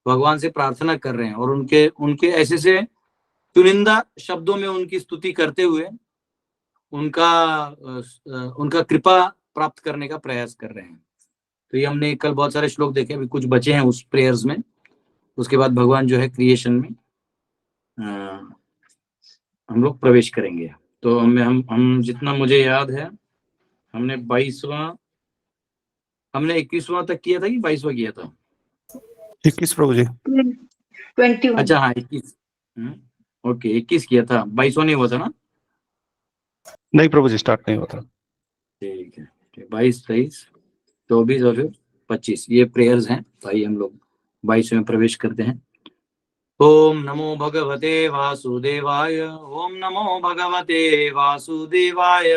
भगवान से प्रार्थना कर रहे हैं और उनके उनके ऐसे से चुनिंदा शब्दों में उनकी स्तुति करते हुए उनका कृपा प्राप्त करने का प्रयास कर रहे हैं। तो ये हमने कल बहुत सारे श्लोक देखे, अभी कुछ बचे हैं उस प्रेयर्स में। उसके बाद भगवान जो है क्रिएशन में हम लोग प्रवेश करेंगे। तो हम जितना मुझे याद है हमने 21वां तक किया था कि 22वां किया था? 21 प्रभु जी। 21। अच्छा हाँ 21। ओके 21 किया था, 22वां नहीं हुआ था ना? नहीं प्रभु जी, स्टार्ट नहीं हुआ था। ठीक है, 22, 23, 24 और फिर 25 ये प्रेयर्स हैं। तो आइए हम लोग 22 में प्रवेश करते हैं। ओम नमो भगवते वासुदेवाय, ओम नमो भगवते वासुदेवाय,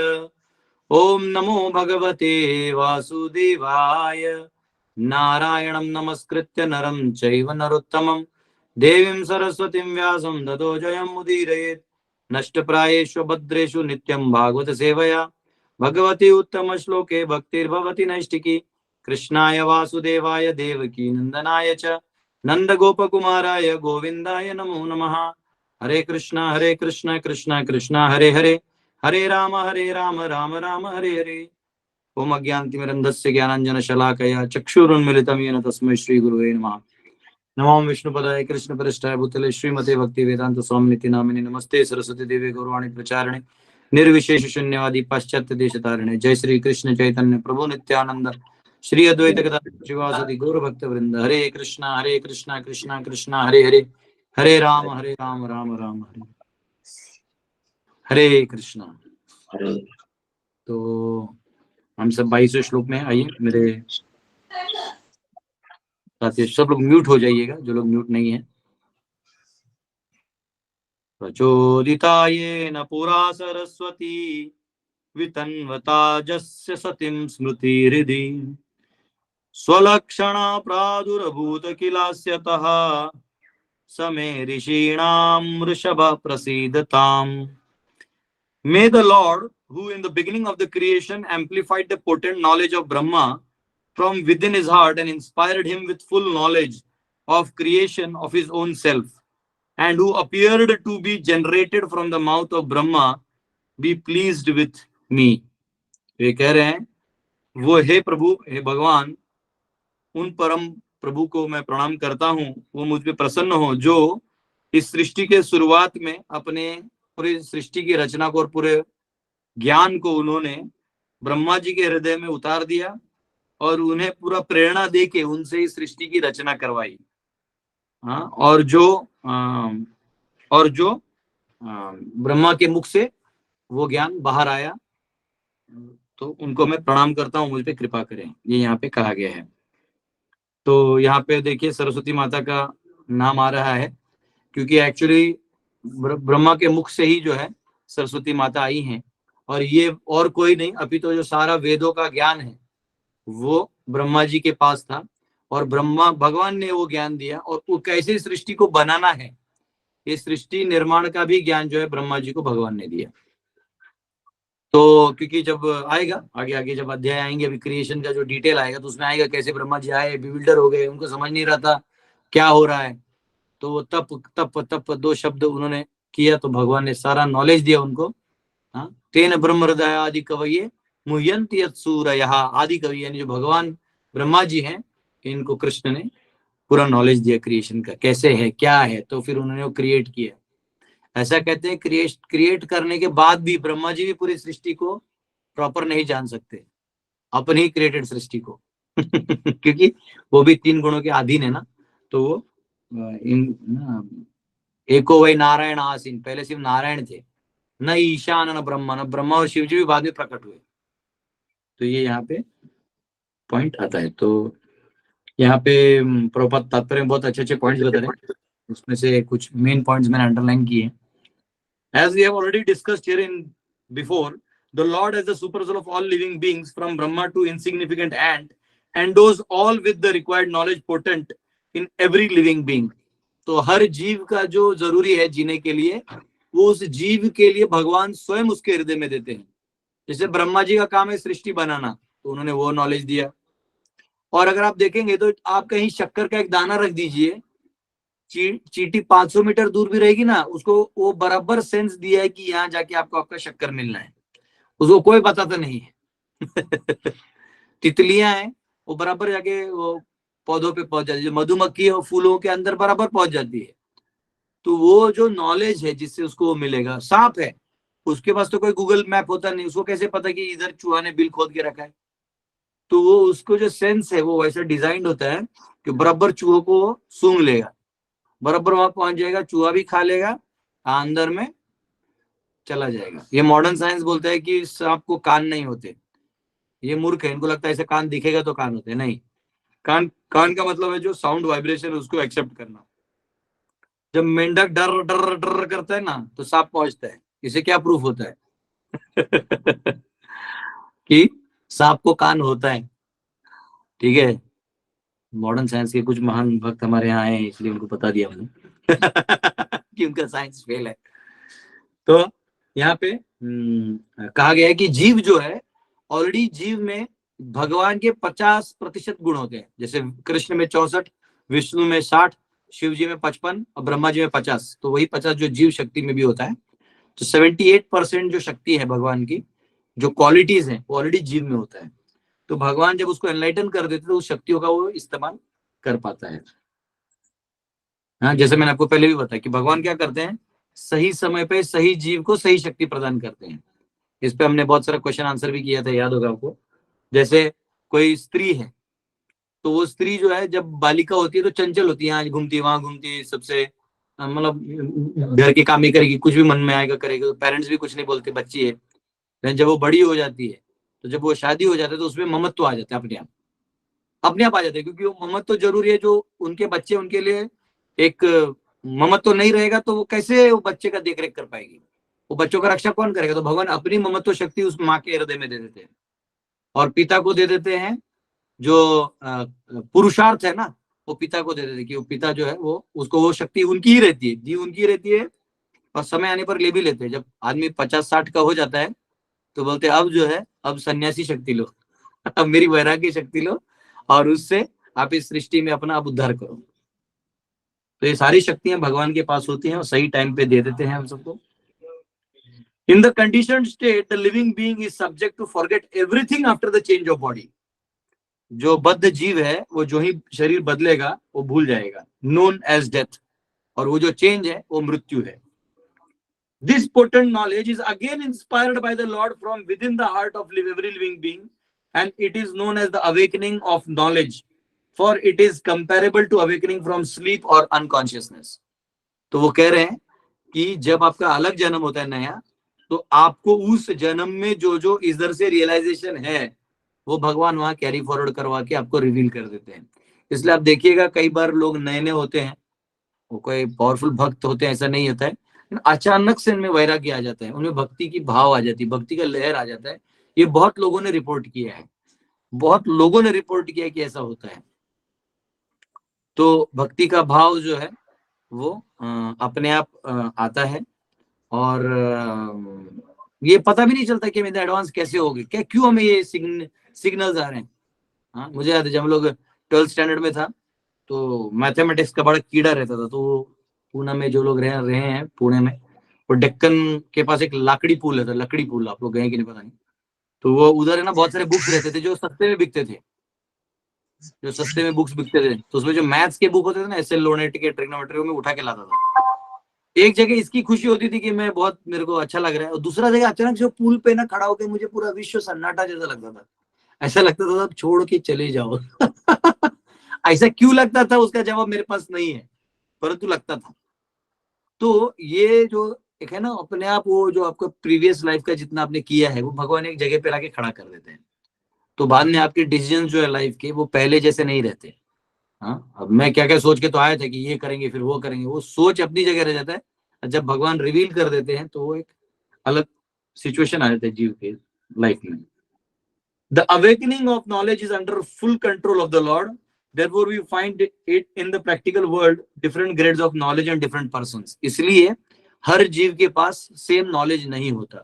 ओम नमो भगवते वासुदेवाय। नारायणं नमस्कृत्य नरं चैव नरोत्तमं देवीं सरस्वतीं व्यासं ततो जयमुदीरयेत्। नष्टप्रायेषु भद्रेषु नित्यं भागवत सेवया भगवती उत्तम श्लोके भक्तिर्भवति नैष्टिकी। कृष्णाय वासुदेवाय देवकी नंदनाय च नंद गोपकुमाराय गोविंदाय नमो नमः। हरे कृष्णा कृष्णा कृष्णा हरे हरे, हरे राम राम राम हरे हरे। ओम अज्ञानतिमिरन्धस्य ज्ञानाञ्जनशलाकया चक्षुरुन्मिलितं येन तस्मै श्रीगुरुवे नमः। नमो विष्णुपदाय कृष्णपृष्ठाय भूतले श्रीमते भक्तिवेदांत स्वामिनिति नामिने। नमस्ते सरस्वती देवी गौरवाणी प्रचारिणे निर्विशेष शून्यवादी पाश्चात्य देशतारिणे। जय श्री कृष्ण चैतन्य प्रभु नित्यानंद श्री अद्वैत गदाधर श्रीवासदि गौर भक्त वृंद। हरे कृष्णा कृष्णा कृष्णा हरे हरे, हरे राम राम राम हरे हरे कृष्णा। तो हम सब 22वें श्लोक में आइए। मेरे साथ सब लोग म्यूट हो जाइएगा, जो लोग म्यूट नहीं है। प्रचोदितायेन पुरा सरस्वती वितन्वता जस्य सतीं स्मृतिहृदि स्वलक्षणा प्रादुर्भूत किलास्यतः समे ऋषीणां वृषभ प्रसीदताम्। May the Lord, who in the beginning of the creation amplified the potent knowledge of Brahma from within his heart and inspired him with full knowledge of creation of his own self, and who appeared to be generated from the mouth of Brahma, be pleased with me. वे कह रहे हैं वो हे प्रभु, हे भगवान, उन परम प्रभु को मैं प्रणाम करता हूँ, वो मुझ पे प्रसन्न हो जो इस सृष्टि के शुरुआत में अपने पूरी सृष्टि की रचना को और पूरे ज्ञान को उन्होंने ब्रह्मा जी के हृदय में उतार दिया और उन्हें पूरा प्रेरणा देके उनसे इस सृष्टि की रचना करवाई। हाँ, और जो ब्रह्मा के मुख से वो ज्ञान बाहर आया, तो उनको मैं प्रणाम करता हूँ, मुझ पे कृपा करें, ये यहाँ पे कहा गया है। तो यहाँ पे देखिए सरस्वती माता का नाम आ रहा है क्योंकि एक्चुअली ब्रह्मा के मुख से ही जो है सरस्वती माता आई हैं, और ये और कोई नहीं अभी तो जो सारा वेदों का ज्ञान है वो ब्रह्मा जी के पास था, और ब्रह्मा भगवान ने वो ज्ञान दिया, और वो कैसे सृष्टि को बनाना है, ये सृष्टि निर्माण का भी ज्ञान जो है ब्रह्मा जी को भगवान ने दिया। तो क्योंकि जब आएगा आगे आगे जब अध्याय आएंगे, अभी क्रिएशन का जो डिटेल आएगा तो उसमें आएगा कैसे ब्रह्मा जी आए, बिल्डर हो गए, उनको समझ नहीं रहा था क्या हो रहा है, तो वो तप तप तप 2 शब्द उन्होंने किया, तो भगवान ने सारा नॉलेज दिया उनको। हाँ, तेन ब्रह्म हृदय आदि कवये मुह्यन्ति यत्सूरयः। आदि कवि यानी जो भगवान ब्रह्मा जी हैं, इनको कृष्ण ने पूरा नॉलेज दिया क्रिएशन का, कैसे है क्या है, तो फिर उन्होंने वो क्रिएट किया। ऐसा कहते हैं क्रिएट करने के बाद भी ब्रह्मा जी भी पूरी सृष्टि को प्रॉपर नहीं जान सकते, अपनी ही क्रिएटेड सृष्टि को क्योंकि वो भी 3 गुणों के अधीन है ना। तो वो एको वही नारायण आसीन, पहले सिर्फ नारायण थे, न ईशान न ब्रह्मा, न ब्रह्मा और शिव जी भी बाद में प्रकट हुए। तो ये यहाँ पे पॉइंट आता है। तो यहाँ पे प्रभुपाद तात्पर्य में बहुत अच्छे पॉइंट्स बता रहे हैं, उसमें से कुछ मेन पॉइंट्स मैंने अंडरलाइन किए हैं। As we have already discussed here before, the Lord as the super soul of all living beings, from Brahma to insignificant ant, endows all with the required knowledge potent in every living being. तो हर जीव का जो जरूरी है जीने के लिए, वो उस जीव के लिए भगवान स्वयं उसके हृदय में देते हैं। जैसे ब्रह्मा जी का काम है सृष्टि बनाना, तो उन्होंने वो नॉलेज दिया। और अगर आप देखेंगे तो आप कहीं शक्कर का एक दाना रख दीजिए, चींटी 500 मीटर दूर भी रहेगी ना, उसको वो बराबर सेंस दिया है कि यहाँ जाके आपको आपका शक्कर मिलना है, उसको कोई बताता नहीं है। तितलियां हैं वो बराबर जाके वो पौधों पे पहुंच जाती है, मधुमक्खी है वो फूलों के अंदर बराबर पहुंच जाती है। तो वो जो नॉलेज है जिससे उसको वो मिलेगा। सांप है, उसके पास तो कोई गूगल मैप होता नहीं, उसको कैसे पता कि इधर चूहा ने बिल खोद के रखा है। तो वो उसको जो सेंस है वो वैसा डिजाइन होता है कि बराबर चूहों को सूंघ लेगा, बराबर वहां पहुंच जाएगा, चूहा भी खा लेगा, अंदर में चला जाएगा। ये मॉडर्न साइंस बोलता है कि सांप को कान नहीं होते, ये मूर्ख है, इनको लगता है ऐसे कान दिखेगा तो कान होते, नहीं। कान कान का मतलब है जो साउंड वाइब्रेशन है उसको एक्सेप्ट करना। जब मेंढक डर डर डर करता है ना तो सांप पहुंचता है। इसे क्या प्रूफ होता है? कि सांप को कान होता है। ठीक है, मॉडर्न साइंस के कुछ महान भक्त हमारे यहाँ आए इसलिए उनको बता दिया मैंने कि उनका साइंस फेल है। तो यहाँ पे कहा गया है कि जीव जो है, ऑलरेडी जीव में भगवान के 50% गुण होते हैं। जैसे कृष्ण में 64, विष्णु में 60, शिव जी में 55 और ब्रह्मा जी में 50। तो वही 50 जो जीव शक्ति में भी होता है। तो 78% जो शक्ति है भगवान की, जो क्वालिटीज है, वो ऑलरेडी जीव में होता है। तो भगवान जब उसको एनलाइटन कर देते तो उस शक्तियों का वो इस्तेमाल कर पाता है। हाँ, जैसे मैंने आपको पहले भी बताया कि भगवान क्या करते हैं, सही समय पे सही जीव को सही शक्ति प्रदान करते हैं। इस पे हमने बहुत सारा क्वेश्चन आंसर भी किया था, याद होगा आपको। जैसे कोई स्त्री है, तो वो स्त्री जो है जब बालिका होती है तो चंचल होती है, यहाँ घूमती है वहां घूमती है, सबसे मतलब घर के काम ही करेगी, कुछ भी मन में आएगा करेगी, तो पेरेंट्स भी कुछ नहीं बोलते, बच्ची है। लेकिन जब वो बड़ी हो जाती है, तो जब वो शादी हो जाता है तो उसमें ममत्व आ जाता है, अपने आप आ जाते हैं, क्योंकि वो ममत्व तो जरूरी है। जो उनके बच्चे उनके लिए एक ममत्व नहीं रहेगा तो वो कैसे वो बच्चे का देख रेख कर पाएगी, वो बच्चों का रक्षा कौन करेगा? तो भगवान अपनी ममत्व शक्ति उस माँ के हृदय में दे देते हैं, और पिता को दे देते हैं। जो पुरुषार्थ है ना, वो पिता को दे देते हैं कि वो पिता जो है वो उसको वो शक्ति उनकी ही रहती है, जी उनकी रहती है। और समय आने पर ले भी लेते हैं। जब आदमी 50-60 का हो जाता है तो बोलते हैं अब जो है अब सन्यासी शक्ति लो, अब मेरी वैराग्य शक्ति लो, और उससे आप इस सृष्टि में अपना आप उद्धार करो। तो ये सारी शक्तियां भगवान के पास होती हैं और सही टाइम पे दे देते हैं हम सबको। In the condition state the living being is subject to forget everything after the change of body. जो बद्ध जीव है वो जो ही शरीर बदलेगा वो भूल जाएगा, नोन एज डेथ। और वो जो चेंज है वो मृत्यु है। This potent knowledge is again inspired by the Lord from within the heart of every living being, and it is known as the awakening of knowledge, for it is comparable to awakening from sleep or unconsciousness. तो वो कह रहे हैं कि जब आपका अलग जन्म होता है नया, तो आपको उस जन्म में जो जो इधर से रियलाइजेशन है वो भगवान वहां कैरी फॉरवर्ड करवा के आपको रिवील कर देते हैं। इसलिए आप देखिएगा कई बार लोग नए नए होते हैं, वो कोई पावरफुल भक्त होते हैं ऐसा नहीं होता है, अचानक से इनमें वैराग्य आ जाता है, उनमें भक्ति की भाव आ जाती है, भक्ति का लहर आ जाता है। ये बहुत लोगों ने रिपोर्ट किया है, बहुत लोगों ने रिपोर्ट किया है कि ऐसा होता है। तो भक्ति का भाव जो है वो अपने आप आता है, और ये पता भी नहीं चलता कि मेरे एडवांस कैसे हो गए, क्या क्यों हमें ये सिग्नल्स आ रहे हैं। हाँ, मुझे याद है जब हम लोग 12th स्टैंडर्ड में था तो मैथमेटिक्स का बड़ा कीड़ा रहता था। तो पुणे में जो लोग रहे हैं पुणे में, वो डेक्कन के पास एक लाकड़ी पुल है, लकड़ी पुल, आप लोग गए कि नहीं पता नहीं। तो वो उधर है ना बहुत सारे बुक्स रहते थे जो सस्ते में बिकते थे, तो उसमें जो मैथ्स के बुक होते थे ना, एसएल लोनेट के, ट्रिग्नोमेट्री, में उठा के लाता था। एक जगह इसकी खुशी होती थी कि मैं बहुत, मेरे को अच्छा लग रहा है, और दूसरा जगह अचानक जो पुल पे ना खड़ा होकर मुझे पूरा विश्व सन्नाटा जैसा लगता था। ऐसा लगता था अब छोड़ के चले जाओ। ऐसा क्यों लगता था उसका जवाब मेरे पास नहीं है, परंतु लगता था। तो ये जो एक है ना अपने आप, वो जो आपका प्रीवियस लाइफ का जितना आपने किया है वो भगवान एक जगह पे लाके खड़ा कर देते हैं। तो बाद में आपके डिसीजन जो है लाइफ के वो पहले जैसे नहीं रहते। हाँ, अब मैं क्या क्या सोच के तो आया था कि ये करेंगे फिर वो करेंगे, वो सोच अपनी जगह रह जाता है। जब भगवान रिवील कर देते हैं तो वो एक अलग सिचुएशन आ जाता है जीव के लाइफ में। The awakening of knowledge is under full control of the Lord, therefore we find it in the practical world different grades of knowledge and different persons। इसलिए हर जीव के पास सेम नॉलेज नहीं होता।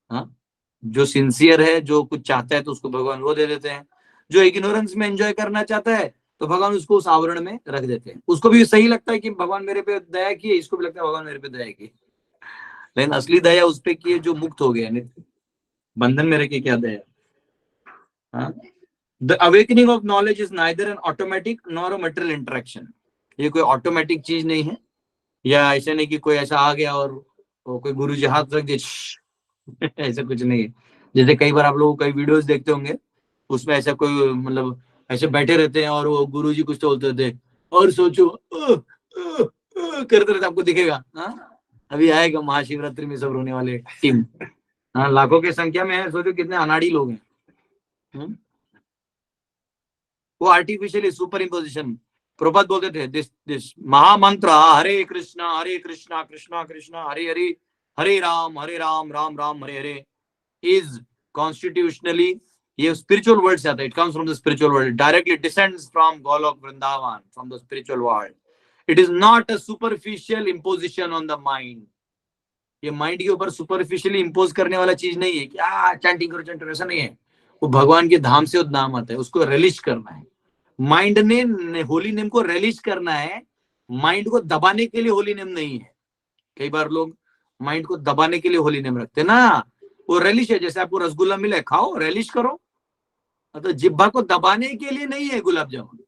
हाँ, जो सिंसियर है, जो कुछ चाहता है तो उसको भगवान वो दे देते हैं। जो इग्नोरेंस में एंजॉय करना चाहता है तो भगवान उसको उस आवरण में रख देते हैं। उसको भी सही लगता है कि भगवान मेरे पे दया की है, इसको भी लगता है भगवान मेरे पे दया की, लेकिन असली दया उस पे की है जो मुक्त हो गया, नित्य बंधन में रह के क्या दया। The awakening of knowledge is neither an automatic nor a material interaction. ये कोई ऑटोमेटिक चीज नहीं है, या ऐसे नहीं कि कोई ऐसा आ गया और कोई गुरु जी हाथ रख दिए ऐसा कुछ नहीं है। जैसे कई बार आप लोग कई वीडियोस देखते होंगे, उसमें ऐसा कोई मतलब ऐसे बैठे रहते हैं और वो गुरु जी कुछ तो बोलते थे और सोचो करते रहते, आपको दिखेगा। हाँ, अभी आएगा महाशिवरात्रि में सब रोने वाले टीम, हाँ, लाखों की संख्या में है, सोचो कितने अनाड़ी लोग हैं। वो आर्टिफिशियली सुपर इम्पोजिशन। प्रभात बोलते थे दिस महामंत्र हरे कृष्णा कृष्णा कृष्णा हरे हरे, हरे राम राम राम हरे हरे इज कॉन्स्टिट्यूशनली, ये स्पिरिचुअल वर्ड से आता है, it comes from the spiritual world, directly descends from Golok Vrindavan, from the spiritual world. It is not a superficial imposition on the mind. ये माइंड के ऊपर सुपरफिशियली इम्पोज करने वाला चीज नहीं है कि चैंटिंग करो चैंटिंग, ऐसा नहीं है। वो भगवान के धाम से नाम आता है, उसको रिलीज करना है। माइंड ने होली नेम को रिलीज करना है, माइंड को दबाने के लिए होली नेम नहीं है। कई बार लोग माइंड को दबाने के लिए होली नेम रखते ना, वो रिलीज है। जैसे आपको रसगुल्ला मिले, खाओ, रिलीज करो, तो जिब्बा को दबाने के लिए नहीं है गुलाब जामुन,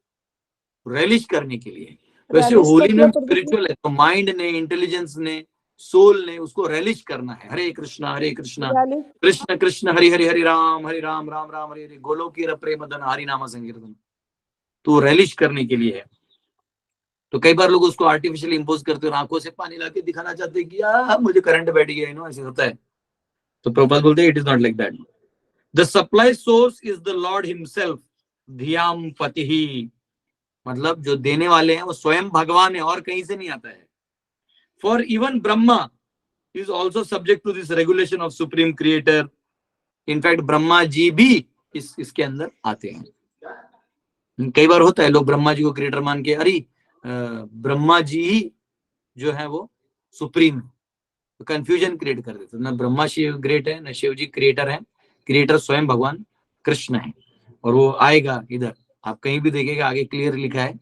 रिलीज करने के लिए। वैसे होली नेम स्पिरिचुअल है, तो माइंड ने, इंटेलिजेंस ने, सोल ने उसको रिलीज करना है। हरे कृष्णा कृष्ण कृष्ण हरि हरि, हरे राम राम राम हरे हरे, गोलोकी प्रेम मदन हरि नाम संकीर्तन, तो रिलीज करने के लिए है। तो कई बार लोग उसको आर्टिफिशियली इंपोज करते हैं, आंखों से पानी लाके दिखाना चाहते हैं कि मुझे करंट बैठ गया, नो, ऐसे होता है। तो प्रभुपाद बोलते हैं it is not like that. The supply source is the Lord himself, धियाम पतिही, मतलब जो देने वाले हैं वो स्वयं भगवान है और कहीं से नहीं आता है। For even Brahma is also subject to this regulation of supreme creator. In fact Brahma ji भी इसके अंदर आते हैं। कई बार होता है लोग ब्रह्मा जी को क्रिएटर मान के, अरे ब्रह्मा जी ही जो है वो सुप्रीम, तो कंफ्यूजन क्रिएट कर देते। ना ब्रह्मा शिव ग्रेट है, ना शिव जी क्रिएटर है। क्रिएटर स्वयं भगवान कृष्ण है, और वो आएगा इधर। आप कहीं भी देखेगा आगे क्लियर लिखा है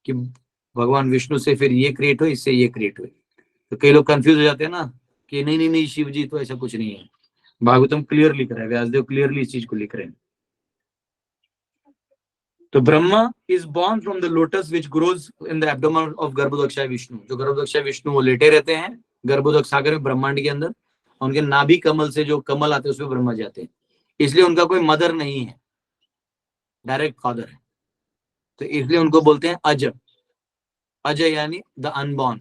कि भगवान विष्णु से फिर ये क्रिएट हुए, इससे ये क्रिएट हुए। तो कई लोग कंफ्यूज हो जाते हैं ना कि नहीं नहीं नहीं शिव जी तो ऐसा कुछ नहीं है। भागवतम क्लियर लिख रहा है, व्यासदेव क्लियरली इस चीज को लिख रहे हैं। तो Brahma is born from the lotus which grows in the abdomen of Garbhodakshayi Vishnu. जो गर्भोदक्षाय विष्णु वो लेटे रहते हैं गर्भोदक सागर में, ब्रह्मांड के अंदर। उनके नाभि कमल से जो कमल आते हैं उसमें ब्रह्मा जी आते हैं, इसलिए उनका कोई मदर नहीं है, डायरेक्ट फादर है। तो इसलिए उनको बोलते हैं अज। अज यानी द अनबॉर्न,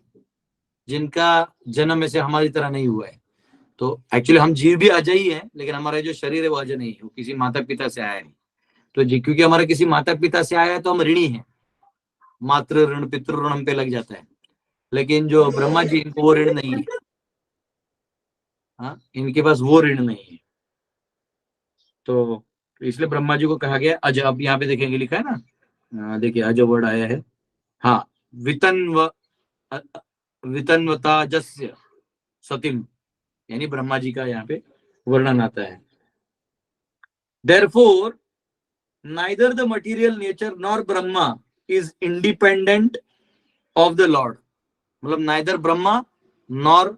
जिनका जन्म ऐसे हमारी तरह नहीं हुआ है। तो एक्चुअली हम जीव भी अजय ही है, लेकिन हमारा जो शरीर है वो अजय नहीं है, वो किसी माता पिता से आया है। तो जी क्योंकि हमारा किसी माता पिता से आया है तो हम ऋणी हैं, मातृ ऋण पितृ ऋण हम पे लग जाता है। लेकिन जो ब्रह्मा जी, इनको वो ऋण नहीं है। हाँ, इनके पास वो ऋण नहीं है। तो इसलिए ब्रह्मा जी को कहा गया अज। अब यहाँ पे देखेंगे लिखा है ना, देखिए अज वर्ड आया है। हाँ, वितन्वता जस्य सतिम, यानी ब्रह्मा जी का यहाँ पे वर्णन आता है। Therefore, neither the material nature nor Brahma is independent of the Lord. मतलब neither ब्रह्मा नॉर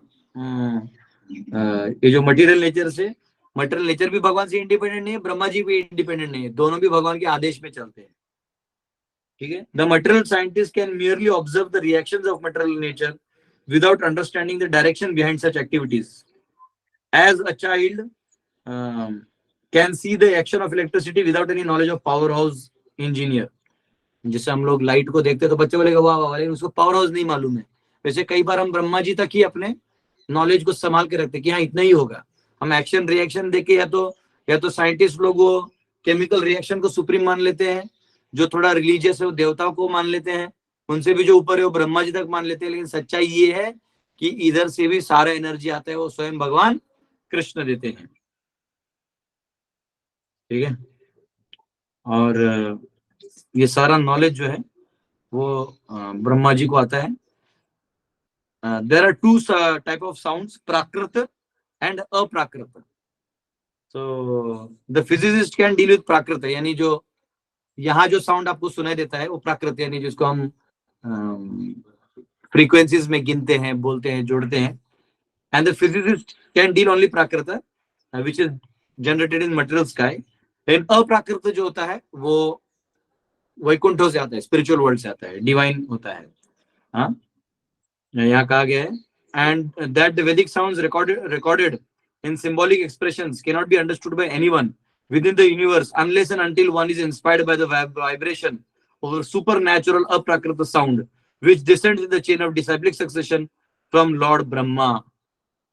ये जो मटेरियल नेचर से, मटेरियल नेचर भी भगवान से इंडिपेंडेंट नहीं है, ब्रह्मा जी भी इंडिपेंडेंट नहीं है, दोनों भी भगवान के आदेश में चलते हैं। ठीक है। The material scientist can merely observe the reactions of material nature without understanding the direction behind such activities. As a child can see the action of electricity without any knowledge of powerhouse engineer. जैसे हम लोग light को देखते हैं तो बच्चे बोलेगा वाह वाह, लेकिन उसको पावर हाउस नहीं मालूम है। वैसे कई बार हम ब्रह्मा जी तक ही अपने नॉलेज को संभाल के रखते हैं कि हाँ इतना ही होगा। हम एक्शन रिएक्शन देके या तो साइंटिस्ट लोग वो केमिकल रिएक्शन को सुप्रीम मान लेते हैं, जो थोड़ा रिलीजियस है वो देवताओं को मान लेते हैं, उनसे भी जो ऊपर है वो ब्रह्मा जी तक मान लेते हैं। लेकिन सच्चाई ये है कि इधर से भी सारा एनर्जी आता है, वो स्वयं भगवान कृष्ण देते हैं। ठीक है। और ये सारा नॉलेज जो है वो ब्रह्मा जी को आता है। There are two type of sounds, prakrit and aprakrit. तो the physicist can deal with prakrit, यानी जो यहाँ जो साउंड आपको सुनाई देता है वो प्राकृत, यानी जिसको हम फ्रीक्वेंसीज में गिनते हैं, बोलते हैं, जोड़ते हैं. And the physicist can deal only Prakrit which is generated in material sky. लेकिन अप्राकृत जो होता है वो वैकुंठों से आता है, स्पिरिचुअल वर्ल्ड से आता है, डिवाइन होता है. हाँ, यहाँ कहा गया है एंड दैट द वैदिक sounds recorded in symbolic expressions cannot be understood by anyone within the universe unless and until one is inspired by the vibration of a supernatural aprakrita sound which descends in the chain of disciplic succession from Lord Brahma.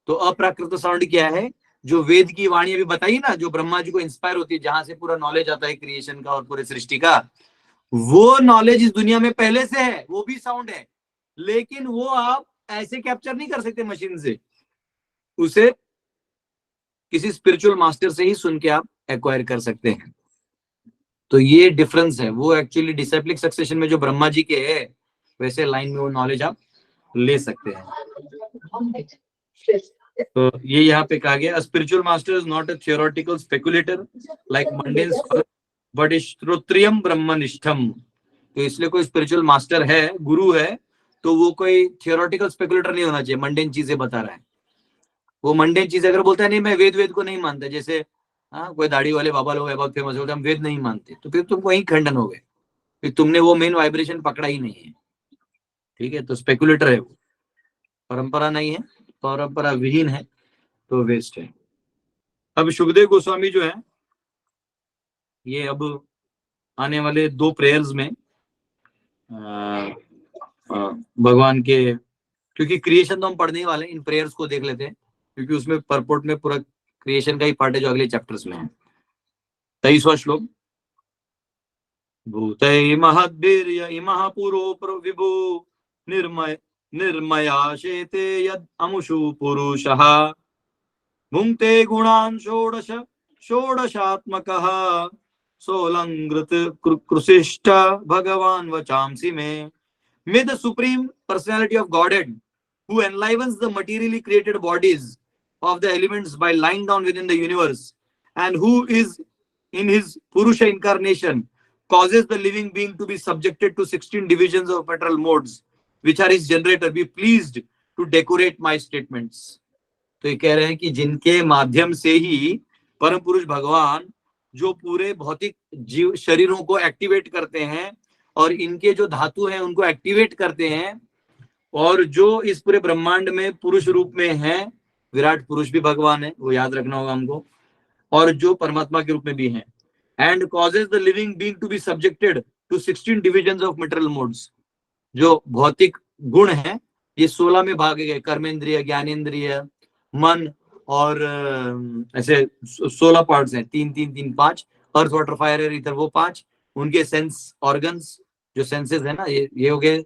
तो अप्राकृत sound क्या है? जो वेद की वाणी अभी बताई ना, जो ब्रह्मा जी को इंस्पायर होती है, जहां से पूरा नॉलेज आता है क्रिएशन का और पूरे सृष्टि का, वो नॉलेज इस दुनिया में पहले से है, वो भी साउंड है. लेकिन वो आप ऐसे कैप्चर नहीं कर सकते मशीन से, उसे किसी स्पिरिचुअल मास्टर से ही सुन के आप एक्वायर कर सकते हैं. तो ये डिफरेंस है. वो एक्चुअली डिसाइप्लिक सक्सेशन में जो ब्रह्मा जी के है, वैसे लाइन में वो नॉलेज आप ले सकते हैं. तो ये यहाँ पे कहा गया, spiritual master is not a theoretical speculator like mundane scholar but shrotriyam brahmanishtham. तो इसलिए कोई स्पिरिचुअल मास्टर है, गुरु है, तो वो कोई थियोरेटिकल स्पेकुलेटर नहीं होना चाहिए, मंडेन चीजें बता रहा है. वो मंडेन चीज अगर बोलता है नहीं मैं वेद को नहीं मानता, जैसे हाँ कोई दाढ़ी वाले बाबा लोग बहुत फेमस होते, हम वेद नहीं मानते, तो फिर तुम वही खंडन हो गए, फिर तुमने वो मेन वाइब्रेशन पकड़ा ही नहीं है. ठीक है, तो स्पेकुलेटर है वो, परंपरा नहीं है, परंपरा विहीन है, तो वेस्ट है. अब सुखदेव गोस्वामी जो है, ये अब आने वाले 2 प्रेयर्स में भगवान के, क्योंकि क्रिएशन तो हम पढ़ने वाले, इन प्रेयर्स को देख लेते हैं क्योंकि उसमें परपोर्ट में पूरा क्रिएशन का ही पार्ट है जो अगले चैप्टर्स में है. 23वां श्लोक. भूतै महद्भिर्य इमः पुरो विभु निर्मयाशेते यद् अमुषु पुरुषः भुङ्क्ते गुणान् षोडशात्मकः सोऽलङ्कृत कृशिष्ट भगवान् वचांसि मे. May the supreme personality of Godhead, who enlivens the materially created bodies of the elements by lying down within the universe, and who is in his Purusha incarnation, causes the living being to be subjected to 16 divisions of material modes, which are his generator, be pleased to decorate my statements. तो ये कह रहे हैं कि जिनके माध्यम से ही परम पुरुष भगवान जो पूरे भौतिक जीव शरीरों को एक्टिवेट करते हैं और इनके जो धातु हैं उनको एक्टिवेट करते हैं, और जो इस पूरे ब्रह्मांड में पुरुष रूप में है, विराट पुरुष भी भगवान है, वो याद रखना होगा हमको, और जो परमात्मा के रूप में भी है. And causes the living being to be subjected to 16 divisions of material modes. जो भौतिक गुण है ये 16 में भागे गए, कर्मेंद्रिय, ज्ञानेन्द्रिय, मन, और ऐसे 16 पार्ट्स हैं, 3 5. Earth water fire air ether वो 5. उनके सेंस ऑर्गन्स, जो सेंसेस है ना, ये हो गए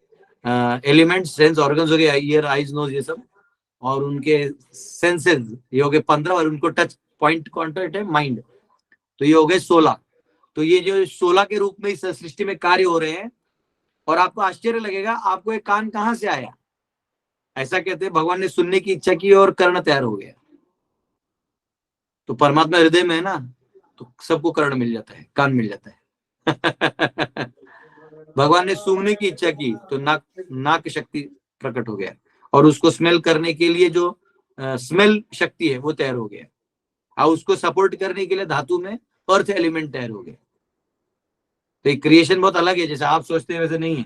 एलिमेंट्स, सेंस ऑर्गन्स हो गए, ईयर, आईज, नोज, ये सब. और उनके सेंसेस ये हो गए 15, और उनको टच पॉइंट कॉन्टेक्ट है माइंड, तो ये हो गए 16. तो ये जो 16 के रूप में इस सृष्टि में कार्य हो रहे हैं. और आपको आश्चर्य लगेगा, आपको एक कान कहां से आया? ऐसा कहते हैं भगवान ने सुनने की इच्छा की और कर्ण तैयार हो गया. तो परमात्मा हृदय में है ना, तो सबको कर्ण मिल जाता है, कान मिल जाता है. भगवान ने सूंघने की इच्छा की तो नाक शक्ति प्रकट हो गया, और उसको स्मेल करने के लिए जो स्मेल शक्ति है वो तैयार हो गया, और उसको सपोर्ट करने के लिए धातु में अर्थ एलिमेंट तैयार हो गया. तो ये क्रिएशन बहुत अलग है, जैसे आप सोचते हैं वैसे नहीं है.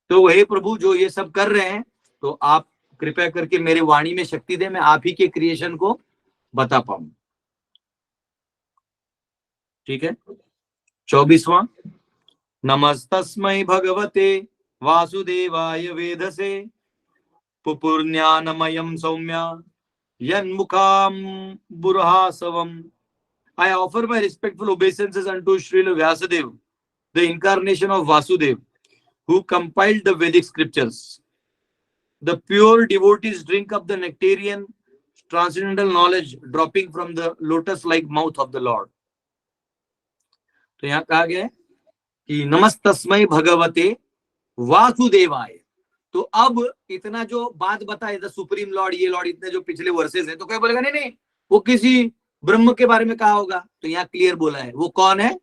तो वही प्रभु जो ये सब कर रहे हैं, तो आप कृपया करके मेरे वाणी में शक्ति दे, मैं आप ही के क्रिएशन को बता पाऊं. ठीक है. 24वां. नमस्तस्मै भगवते वासुदेवाय वेधसे पुपुर्ज्ञानमयं Saumya यन्मुखां बुरहासवम्. I offer my respectful obeisances unto Srila Vyasadeva, the incarnation of Vasudev, who compiled the Vedic scriptures. The pure devotees drink up the nectarian transcendental knowledge dropping from the lotus-like mouth of the Lord. तो यहाँ कहा गया है कि नमस्तस्मै भगवते वासुदेवाय. तो अब इतना जो बात बताए, द सुप्रीम लॉर्ड, ये लॉर्ड, इतने जो पिछले वर्सेस हैं, तो क्या बोलेगा नहीं वो किसी ब्रह्म के बारे में कहा होगा. तो यहाँ क्लियर बोला है वो कौन है?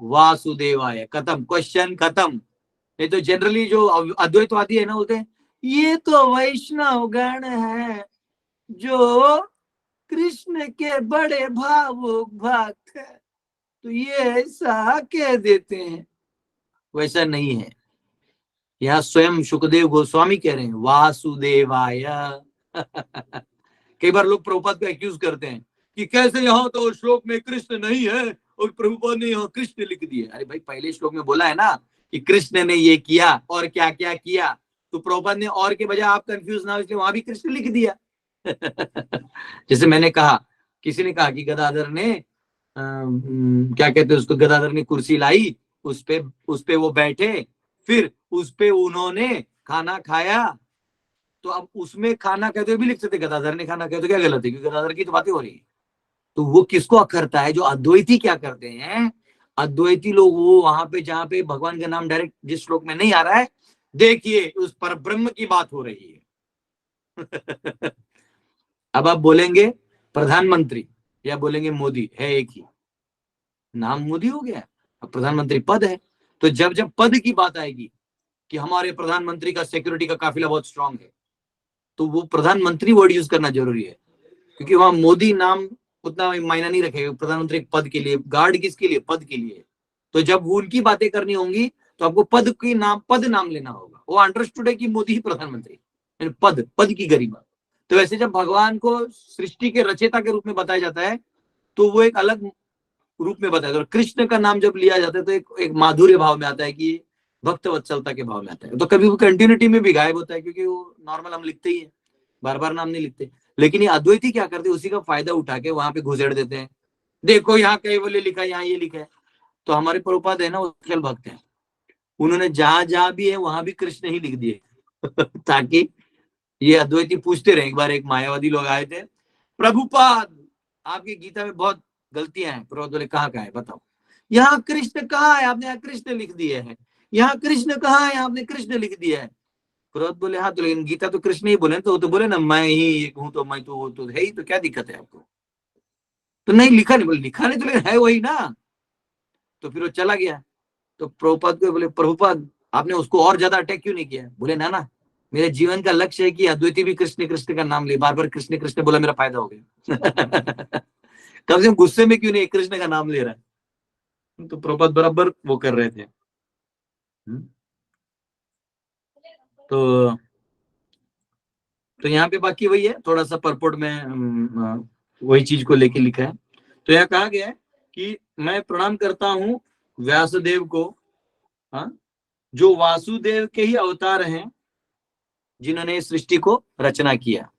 वासुदेवाय, खत्म, क्वेश्चन खत्म। नहीं तो जनरली जो अद्वैतवादी है ना, बोलते हैं ये तो वैष्णव गण है जो कृष्ण के बड़े भावुक भक्त है, तो ये ऐसा कह देते हैं। वैसा नहीं है। यहाँ स्वयं सुखदेव गोस्वामी कह रहे हैं वासुदेवाय। कई बार लोग प्रभुपाद को एक्यूज करते हैं कि कैसे यहाँ तो श्लोक में कृष्ण नहीं है और प्रभुपाद ने यहाँ कृष्ण लिख दिया। अरे भाई, पहले श्लोक में बोला है ना कि कृष्ण ने ये किया और क्या क्या किया, तो प्रभुपाद ने और के बजाय आप कंफ्यूज ना हो इसलिए वहां भी कृष्ण लिख दिया। जैसे मैंने कहा, किसी ने कहा कि गदाधर ने क्या कहते हैं उसको, गदाधर ने कुर्सी लाई, उस पे वो बैठे, फिर उस पे उन्होंने खाना खाया। तो अब उसमें खाना कहते हुए भी लिख सकते गदाधर ने खाना खाया, तो क्या गलत है? क्योंकि गदाधर की तो बातें हो रही है। तो वो किसको करता है? जो अद्वैती क्या करते हैं, अद्वैती लोग वो वहां पे जहां पे भगवान का नाम डायरेक्ट जिस श्लोक में नहीं आ रहा है, देखिए उस पर ब्रह्म की बात हो रही है। अब आप बोलेंगे प्रधानमंत्री या बोलेंगे मोदी, है एक ही नाम, मोदी हो गया, अब प्रधानमंत्री पद है। तो जब जब पद की बात आएगी कि हमारे प्रधानमंत्री का सिक्योरिटी का काफिला बहुत स्ट्रांग है, तो वो प्रधानमंत्री वर्ड यूज करना जरूरी है, क्योंकि वहां मोदी नाम उतना मायना नहीं रखेगा। प्रधानमंत्री पद के लिए, गार्ड किसके लिए? पद के लिए। तो जब वो उनकी बातें करनी होंगी तो आपको पद नाम लेना होगा। वो अंडरस्टूड है कि मोदी ही प्रधानमंत्री, पद की गरिमा। तो वैसे जब भगवान को सृष्टि के रचयिता के रूप में बताया जाता है तो वो एक अलग रूप में बताया। और कृष्ण का नाम जब लिया जाता है तो एक माधुर्य भाव में आता है कि भक्त वत्सलता के भाव में आता है। तो कभी वो कंटिन्यूटी में भी गायब होता है, क्योंकि वो नॉर्मल हम लिखते ही है, बार बार नाम नहीं लिखते। लेकिन ये अद्वैती क्या करते हैं, उसी का फायदा उठा के वहां पे घुसेड़ देते हैं। देखो यहाँ कहीं बोले लिखा है, यहाँ ये लिखा है। तो हमारे प्रभुपाद है ना, वो कुशल भक्त है, उन्होंने जहां जहां भी है वहां भी कृष्ण ही लिख दिए। ताकि ये अद्वैती पूछते रहे। एक बार एक मायावादी लोग आए थे, प्रभुपाद आपकी गीता में बहुत गलतियां हैं। प्रभुपाद बोले कहाँ है बताओ। यहाँ कृष्ण कहाँ है? आपने यहाँ कृष्ण लिख दिए है। यहाँ कृष्ण कहाँ है? आपने कृष्ण लिख दिया है। प्रभुपाद बोले हाँ, तो लेकिन गीता तो कृष्ण ही बोले, तो बोले ना मैं ही एक हूँ, तो मैं तो वो तो है ही, तो क्या दिक्कत है आपको? तो नहीं लिखा नहीं, बोले लिखा नहीं तो लेकिन है वही ना। तो फिर वो चला गया। तो प्रभुपाद को बोले प्रभुपाद आपने उसको और ज्यादा अटैक क्यों नहीं किया? बोले ना ना, मेरे जीवन का लक्ष्य है कि अद्वैती भी कृष्ण कृष्ण का नाम ले, बार बार कृष्ण कृष्ण बोला मेरा फायदा हो गया। कम से कम गुस्से में क्यों नहीं कृष्ण का नाम ले रहा है? तो प्रभुपाद बराबर वो कर रहे थे। तो यहाँ पे बाकी वही है, थोड़ा सा परपोर्ट में वही चीज को लेके लिखा है। तो यहाँ कहा गया है कि मैं प्रणाम करता हूँ व्यासदेव को, हाँ, जो वासुदेव के ही अवतार हैं, जिन्होंने सृष्टि को रचना किया।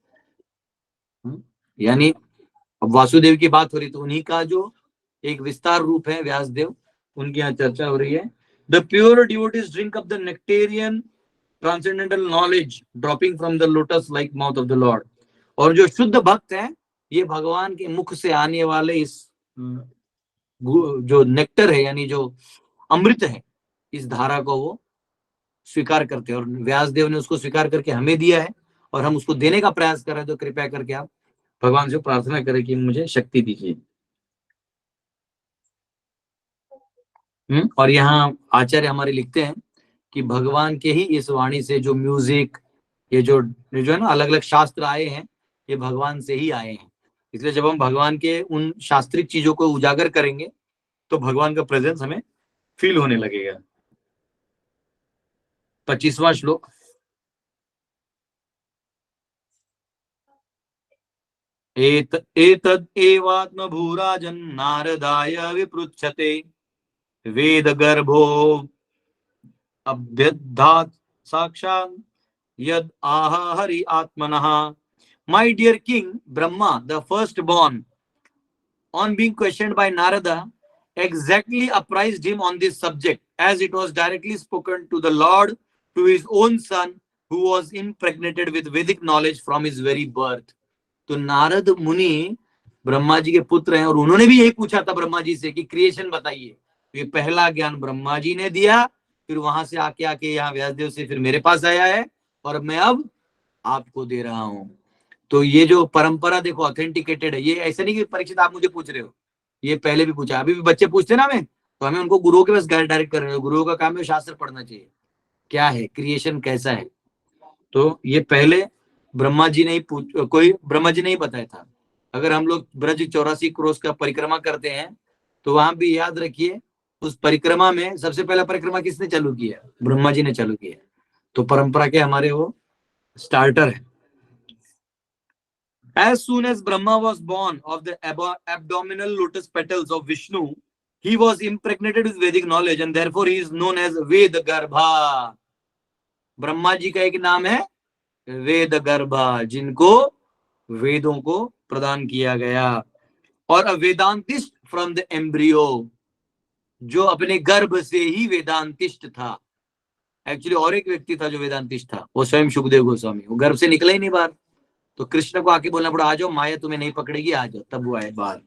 यानी अब वासुदेव की बात हो रही तो उन्हीं का जो एक विस्तार रूप है व्यासदेव, उनकी यहाँ चर्चा हो रही है। The pure devotees drink up the nectarean transcendental knowledge dropping from the lotus like mouth of the Lord. और जो शुद्ध भक्त हैं, ये भगवान के मुख से आने वाले इस जो नेक्टर है, यानी जो अमृत है, इस धारा को वो स्वीकार करते हैं। और व्यासदेव ने उसको स्वीकार करके हमें दिया है और हम उसको देने का प्रयास कर रहे हैं। तो कृपया करके आप भगवान से प्रार्थना करें कि मुझे शक्ति दीजिए। और यहाँ आचार्य हमारे लिखते हैं कि भगवान के ही इस वाणी से जो म्यूजिक, ये जो है ना अलग अलग शास्त्र आए हैं, ये भगवान से ही आए हैं। इसलिए जब हम भगवान के उन शास्त्रिक चीजों को उजागर करेंगे तो भगवान का प्रेजेंस हमें फील होने लगेगा। 25वां श्लोक। एतद् एवात्मभूराजन् नारदाय विपृच्छते वेद गर्भो अभ्यधात् साक्षात् यद आह हरि आत्मनः। My dear king Brahma, the firstborn, on being questioned by Narada, exactly apprised him on this subject, as it was directly spoken to the Lord to his own son, who was impregnated with Vedic knowledge from his very birth. तो नारद मुनि ब्रह्मा जी के पुत्र हैं और उन्होंने भी यही पूछा था ब्रह्मा जी से कि क्रिएशन बताइए। ये पहला ज्ञान ब्रह्मा जी ने दिया, फिर वहां से आके यहाँ व्यासदेव से फिर मेरे पास आया है और मैं अब आपको दे रहा हूं। तो ये जो परंपरा देखो ऑथेंटिकेटेड है। ये ऐसा नहीं कि परीक्षित आप मुझे पूछ रहे हो, ये पहले भी पूछा, अभी भी बच्चे पूछते ना हमें, तो हमें उनको गुरुओं के पास डायरेक्ट कर रहे हैं। गुरुओं का काम है शास्त्र पढ़ना चाहिए, क्या है क्रिएशन कैसा है। तो ये पहले ब्रह्मा जी ने ही बताया था। अगर हम लोग ब्रज 84 क्रोश का परिक्रमा करते हैं तो वहां भी याद रखिए, उस परिक्रमा में सबसे पहला परिक्रमा किसने चालू किया? ब्रह्मा जी ने चालू किया। तो परंपरा के हमारे वो स्टार्टर है। As soon as Brahma was born of the abdominal lotus petals of Vishnu, he was impregnated with Vedic knowledge and therefore he is known as Vedagarbha. Brahma ji का एक नाम है वेदगर्भा, जिनको वेदों को प्रदान किया गया। और अ वेदांतिस्ट फ्रॉम द एम्ब्रियो, जो अपने गर्भ से ही वेदांतिस्ट था। एक्चुअली और एक व्यक्ति था जो वेदांतिस्ट था, वो स्वयं सुखदेव गोस्वामी। वो गर्भ से निकला ही नहीं बाहर, तो कृष्ण को आके बोलना पड़ा, आ जाओ, माया तुम्हें नहीं पकड़ेगी, आ जाओ। तब वो आए बाहर।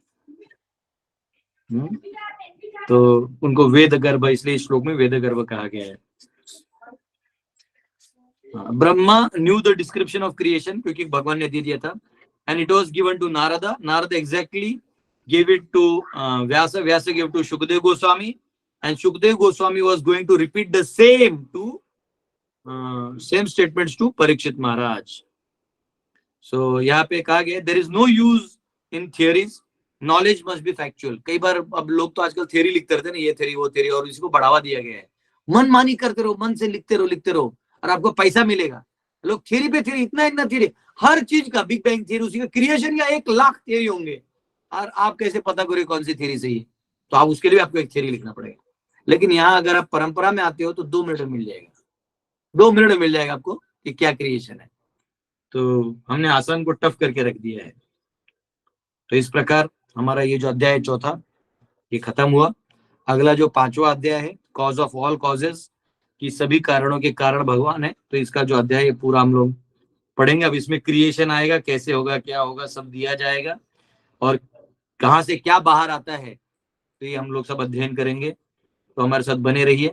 तो उनको वेद गर्भ, इसलिए इस श्लोक में वेद गर्भ कहा गया है। Brahma knew the description of creation, क्योंकि भगवान ने दे दिया था। And it was given to Narada. Narada exactly gave it to Vyasa. Vyasa gave to Shukdev Goswami, and Shukdev Goswami was going to repeat the same statements to Parikshit Maharaj. So यहाँ पे कहा गया, there is no use in theories, knowledge must be factual. कई बार अब लोग तो आजकल theory लिखते रहते हैं ना, ये थ्योरी वो थ्योरी, और इसको बढ़ावा दिया गया है। मनमानी करते रहो, मन से लिखते रहो और आपको पैसा मिलेगा। लोग थ्योरी पे थ्योरी, इतना थ्योरी, हर चीज का बिग बैंग थ्योरी, उसी का क्रिएशन का 1 लाख थ्योरी होंगे, और आप कैसे पता करोगे कौन सी थ्योरी सही है? तो आप उसके लिए आपको एक थ्योरी लिखना पड़ेगा। लेकिन यहाँ अगर आप परंपरा में आते हो तो 2 मिनट में मिल जाएगा, 2 मिनट में मिल जाएगा आपको कि क्या क्रिएशन है। तो हमने आसान को टफ करके रख दिया है। तो इस प्रकार हमारा ये जो अध्याय 4 ये खत्म हुआ। अगला जो 5वां अध्याय है, कॉज ऑफ ऑल कॉजेज, कि सभी कारणों के कारण भगवान है। तो इसका जो अध्याय है पूरा हम लोग पढ़ेंगे। अब इसमें क्रिएशन आएगा, कैसे होगा, क्या होगा, सब दिया जाएगा, और कहां से क्या बाहर आता है, तो ये हम लोग सब अध्ययन करेंगे। तो हमारे साथ बने रहिए।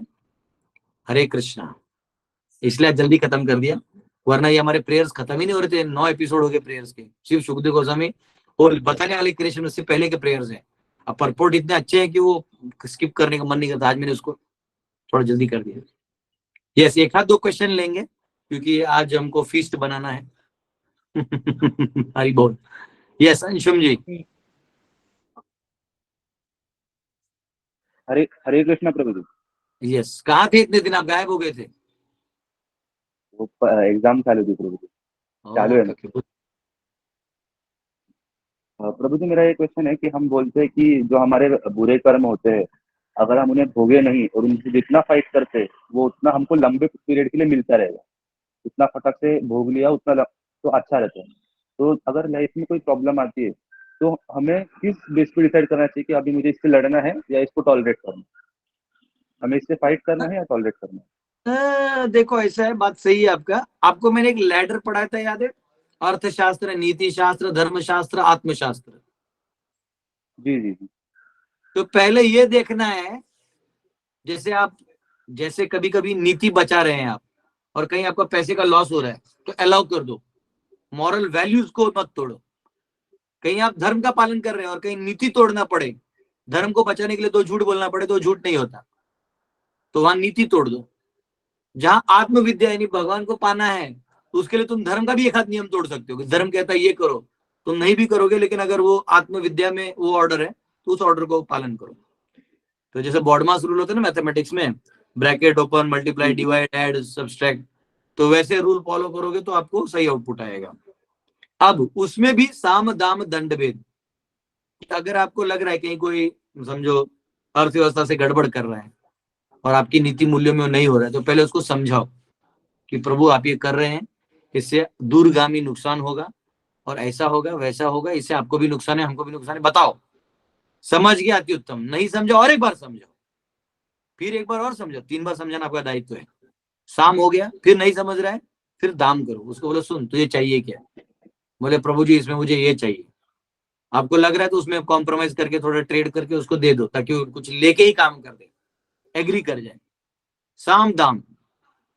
हरे कृष्णा। इसलिए जल्दी खत्म कर दिया, वरना ये हमारे प्रेयर्स खत्म ही नहीं हो रहे थे। 9 एपिसोड हो गए प्रेयर्स के, सिर्फ सुखदेव गोस्वामी और बताने वाले क्रिएशन उससे पहले के प्रेयर्स हैं। अब परपोर्ट इतने अच्छे हैं कि वो स्किप करने का मन नहीं करता। आज मैंने उसको थोड़ा जल्दी कर दिया। यस, 1-2 क्वेश्चन लेंगे, क्योंकि आज हमको फीस्ट बनाना है। हरी बोल। यस अंशुम जी। हरे कृष्णा प्रभु जी। यस, कहाँ थे इतने दिन? आप गायब हो गए थे। वो एग्जाम चालू थी प्रभु जी, चालू है ना। प्रभु जी, मेरा ये क्वेश्चन है कि हम बोलते हैं कि जो हमारे बुरे कर्म होते हैं, अगर हम उन्हें भोगे नहीं और उनसे जितना फाइट करते वो उतना हमको लंबे पीरियड के लिए मिलता रहेगा। उतना फटक से भोग लिया उतना तो अच्छा रहता है। तो अगर लाइफ में कोई प्रॉब्लम आती है तो हमें किस बेस पे डिसाइड करना चाहिए कि अभी मुझे इससे लड़ना है या इसको टॉलरेट करना है? हमें इससे फाइट करना है या टॉलरेट करना है? देखो, ऐसा है, बात सही है आपका। आपको मैंने एक लैडर पढ़ाया था, याद है? अर्थशास्त्र, नीति शास्त्र, धर्मशास्त्र, आत्मशास्त्र। जी जी जी। तो पहले ये देखना है, जैसे कभी कभी नीति बचा रहे हैं आप और कहीं आपका पैसे का लॉस हो रहा है, तो अलाउ कर दो, मॉरल वैल्यूज को मत तोड़ो। कहीं आप धर्म का पालन कर रहे हैं और कहीं नीति तोड़ना पड़े, धर्म को बचाने के लिए 2 झूठ बोलना पड़े, तो झूठ नहीं होता, तो वहां नीति तोड़ दो। जहां आत्मविद्या यानी भगवान को पाना है, तो उसके लिए तुम धर्म का भी 1 नियम तोड़ सकते हो। धर्म कहता है ये करो, तुम नहीं भी करोगे, लेकिन अगर वो आत्मविद्या में वो ऑर्डर है तो उस ऑर्डर को पालन करो। तो जैसे बॉडमास रूल होता है ना मैथमेटिक्स में, bracket open, multiply, divide, add, subtract, तो वैसे रूल फॉलो करोगे तो आपको सही आउटपुट आएगा। अब उसमें भी साम दाम दंड भेद। अगर आपको लग रहा है कहीं कोई समझो अर्थव्यवस्था से गड़बड़ कर रहा है और आपकी नीति मूल्यों में नहीं हो रहा है, तो पहले उसको समझाओ कि प्रभु आप ये कर रहे हैं, इससे दूरगामी नुकसान होगा, और ऐसा होगा वैसा होगा, इससे आपको भी नुकसान है, हमको भी नुकसान है, बताओ। समझ गया अति उत्तम, नहीं समझा और एक बार समझाओ, फिर एक बार और समझाओ, 3 बार समझाना आपका दायित्व है। शाम हो गया, फिर नहीं समझ रहा है, फिर दाम करो उसको, बोलो सुन तुझे चाहिए क्या? बोले प्रभु जी इसमें मुझे ये चाहिए। आपको लग रहा है तो उसमें कॉम्प्रोमाइज करके थोड़ा ट्रेड करके उसको दे दो, ताकि वो कुछ लेके ही काम कर दे, एग्री कर जाए। साम दाम,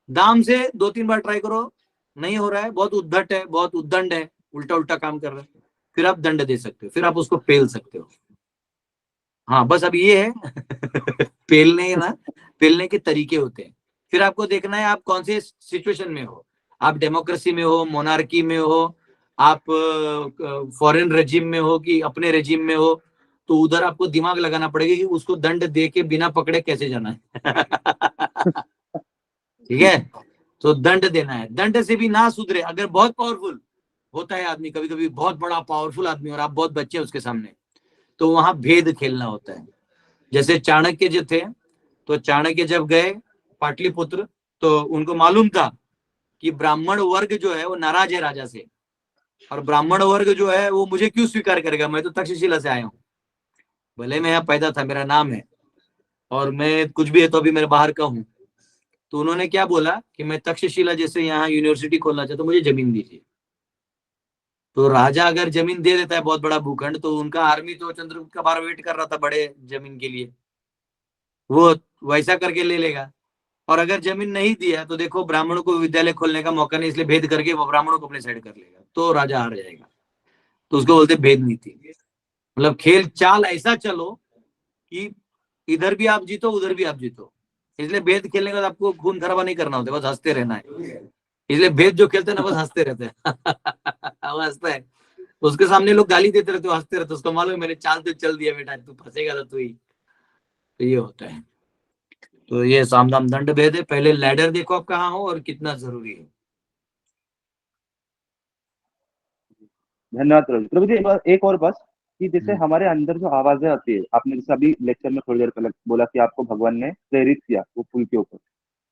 दाम से 2-3 बार ट्राई करो, नहीं हो रहा है, बहुत उद्धट है, बहुत उद्दंड है, उल्टा उल्टा काम कर रहा है, फिर आप दंड दे सकते हो, फिर आप उसको पेल सकते हो। हाँ बस अब ये है पेलने के तरीके होते हैं। फिर आपको देखना है आप कौन से सिचुएशन में हो, आप डेमोक्रेसी में हो, मोनार्की में हो, आप फॉरेन रेजिम में हो कि अपने रेजिम में हो, तो उधर आपको दिमाग लगाना पड़ेगा कि उसको दंड दे के बिना पकड़े कैसे जाना है। ठीक है, तो दंड देना है, दंड से भी ना सुधरे, अगर बहुत पावरफुल होता है आदमी, कभी कभी बहुत बड़ा पावरफुल आदमी और आप बहुत बच्चे उसके सामने, तो वहां भेद खेलना होता है। जैसे चाणक्य जो थे, तो चाणक्य जब गए पाटलिपुत्र, तो उनको मालूम था कि ब्राह्मण वर्ग जो है वो नाराज है राजा से, और ब्राह्मण वर्ग जो है वो मुझे क्यों स्वीकार करेगा, मैं तो तक्षशिला से आया हूँ, भले मैं यहाँ पैदा था, मेरा नाम है, और मैं कुछ भी है तो अभी मेरे बाहर का हूँ। तो उन्होंने क्या बोला कि मैं तक्षशिला जैसे यहाँ यूनिवर्सिटी खोलना चाहता हूँ, मुझे जमीन दीजिए। तो राजा अगर जमीन दे देता है बहुत बड़ा भूखंड, तो उनका आर्मी तो चंद्रगुप्त का बार वेट कर रहा था बड़े जमीन के लिए, वो वैसा करके ले लेगा। और अगर जमीन नहीं दिया तो देखो ब्राह्मणों को विद्यालय खोलने का मौका नहीं, इसलिए भेद करके वो ब्राह्मणों को अपने साइड कर लेगा, तो राजा हार जाएगा। तो उसको बोलते भेद नीति, मतलब खेल चाल ऐसा चलो कि इधर भी आप जीतो उधर भी आप जीतो। इसलिए भेद खेलने का आपको खून खराबा नहीं करना होता, बस हंसते रहना है। इसलिए भेद जो खेलते हैं ना बस हंसते रहते हैं। वो हंसता है, उसके सामने लोग गाली देते रहते, हंसते रहते, उसको मालूम है मैंने चाल तो चल दिया बेटा, तू फंसेगा तो तू ही। तो ये होता है। तो ये साम दाम दंड भेद है। पहले लैडर देखो आप कहाँ हो और कितना जरूरी है। धन्यवाद प्रभु। प्रभु जी एक और बस, कि जैसे हमारे अंदर जो आवाजें आती है, आपने जैसे अभी लेक्चर में थोड़ी देर पहले बोला कि आपको भगवान ने प्रेरित किया वो पुल के ऊपर,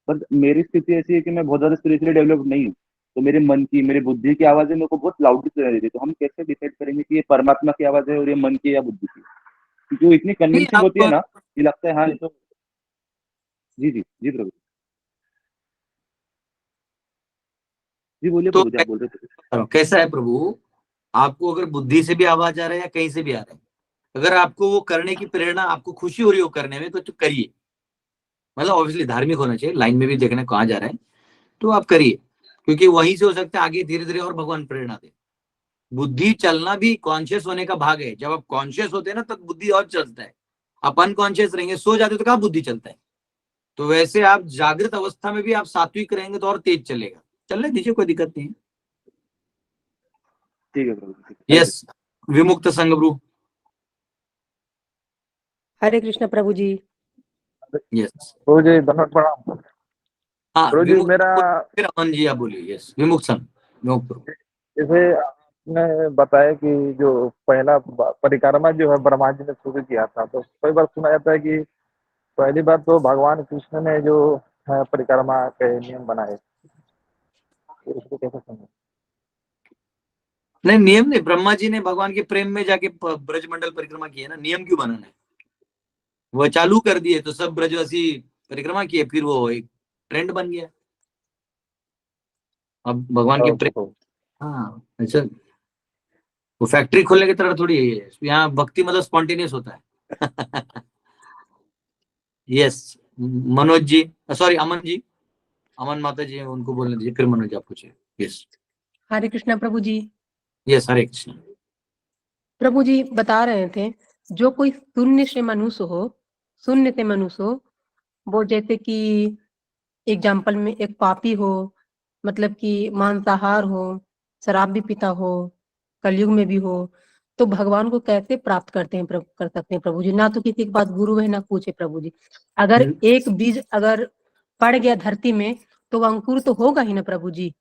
पर मेरी स्थिति ऐसी है कि मैं बहुत ज्यादा स्पिरिचुअली डेवलप नहीं हूँ, तो मेरे मन की, मेरी बुद्धि की आवाजें मेरे को बहुत लाउडली सुनाई देती है। तो हम कैसे डिसाइड करेंगे कि ये परमात्मा की आवाज है और ये मन की या बुद्धि की? क्योंकि वो इतनी नहीं कन्विंसिंग होती है आप ना, ये लगता है हाँ ये तो। जी जी जी प्रभु जी, बोलिए तो प्रभु जी, आप बोल रहे थे। कैसा है प्रभु, आपको अगर बुद्धि से भी आवाज आ रहा है या कहीं से भी आ रहा है, अगर आपको वो करने की प्रेरणा, आपको खुशी हो रही हो करने में, तो करिए। मतलब ऑब्वियसली धार्मिक होना चाहिए, लाइन में भी देखना कहाँ जा रहा है, तो आप करिए, क्योंकि वहीं से हो सकता है आगे धीरे धीरे और भगवान प्रेरणा दे। बुद्धि चलना भी कॉन्शियस होने का भाग है। जब आप कॉन्शियस होते हैं ना तब बुद्धि और चलता है, आप अनकॉन्शियस रहेंगे, सो जाते तो कहाँ बुद्धि चलता है। तो वैसे आप जागृत अवस्था में भी आप सात्विक रहेंगे तो और तेज चलेगा, चलने दीजिए, कोई दिक्कत नहीं है। ठीक है प्रभु जी, थैंक यस, विमुक्त संघ प्रभु। हरे कृष्ण प्रभु जी। यस, प्रभु जी धन्यवाद प्रणाम। हाँ प्रभु जी विमुक्त, मेरा, फिर अमन जी आप बोलिए। यस, विमुक्त संघ, विमुक्त प्रभु। जैसे आपने बताया कि जो पहला परिक्रमा जो है ब्रह्मा जी ने शुरू किया था, तो कई बार सुना जाता है कि पहली बार तो भगवान कृष्ण ने जो है परिक्रमा के नियम बनाए, तो इसको कैसे समझें? नहीं, नियम नहीं, ब्रह्मा जी ने भगवान के प्रेम में जाके ब्रजमंडल परिक्रमा की है ना, नियम क्यों बनाना है। वो चालू कर दिए तो सब ब्रजवासी परिक्रमा किए, फिर वो एक ट्रेंड बन गया। अब भगवान के प्रेम, हाँ ऐसा, वो फैक्ट्री खोलने की तरह थोड़ी है, यहाँ भक्ति मतलब स्पॉन्टेनियस होता है। यस, मनोज जी, सॉरी अमन जी, अमन माता जी उनको बोलने दीजिए, फिर मनोज आप पूछिए। यस हरे कृष्ण प्रभु जी। यस, हरे कृष्ण। प्रभु जी बता रहे थे, जो कोई शून्य से मनुष्य हो, शून्य से मनुष्य हो, वो जैसे कि एग्जाम्पल में एक पापी हो, मतलब कि मांसाहार हो, शराब भी पीता हो, कलयुग में भी हो, तो भगवान को कैसे प्राप्त करते हैं कर सकते हैं प्रभु जी? ना तो किसी के पास गुरु है ना कुछ है प्रभु जी। अगर एक बीज अगर पड़ गया धरती में तो अंकुर तो होगा ही ना प्रभु जी,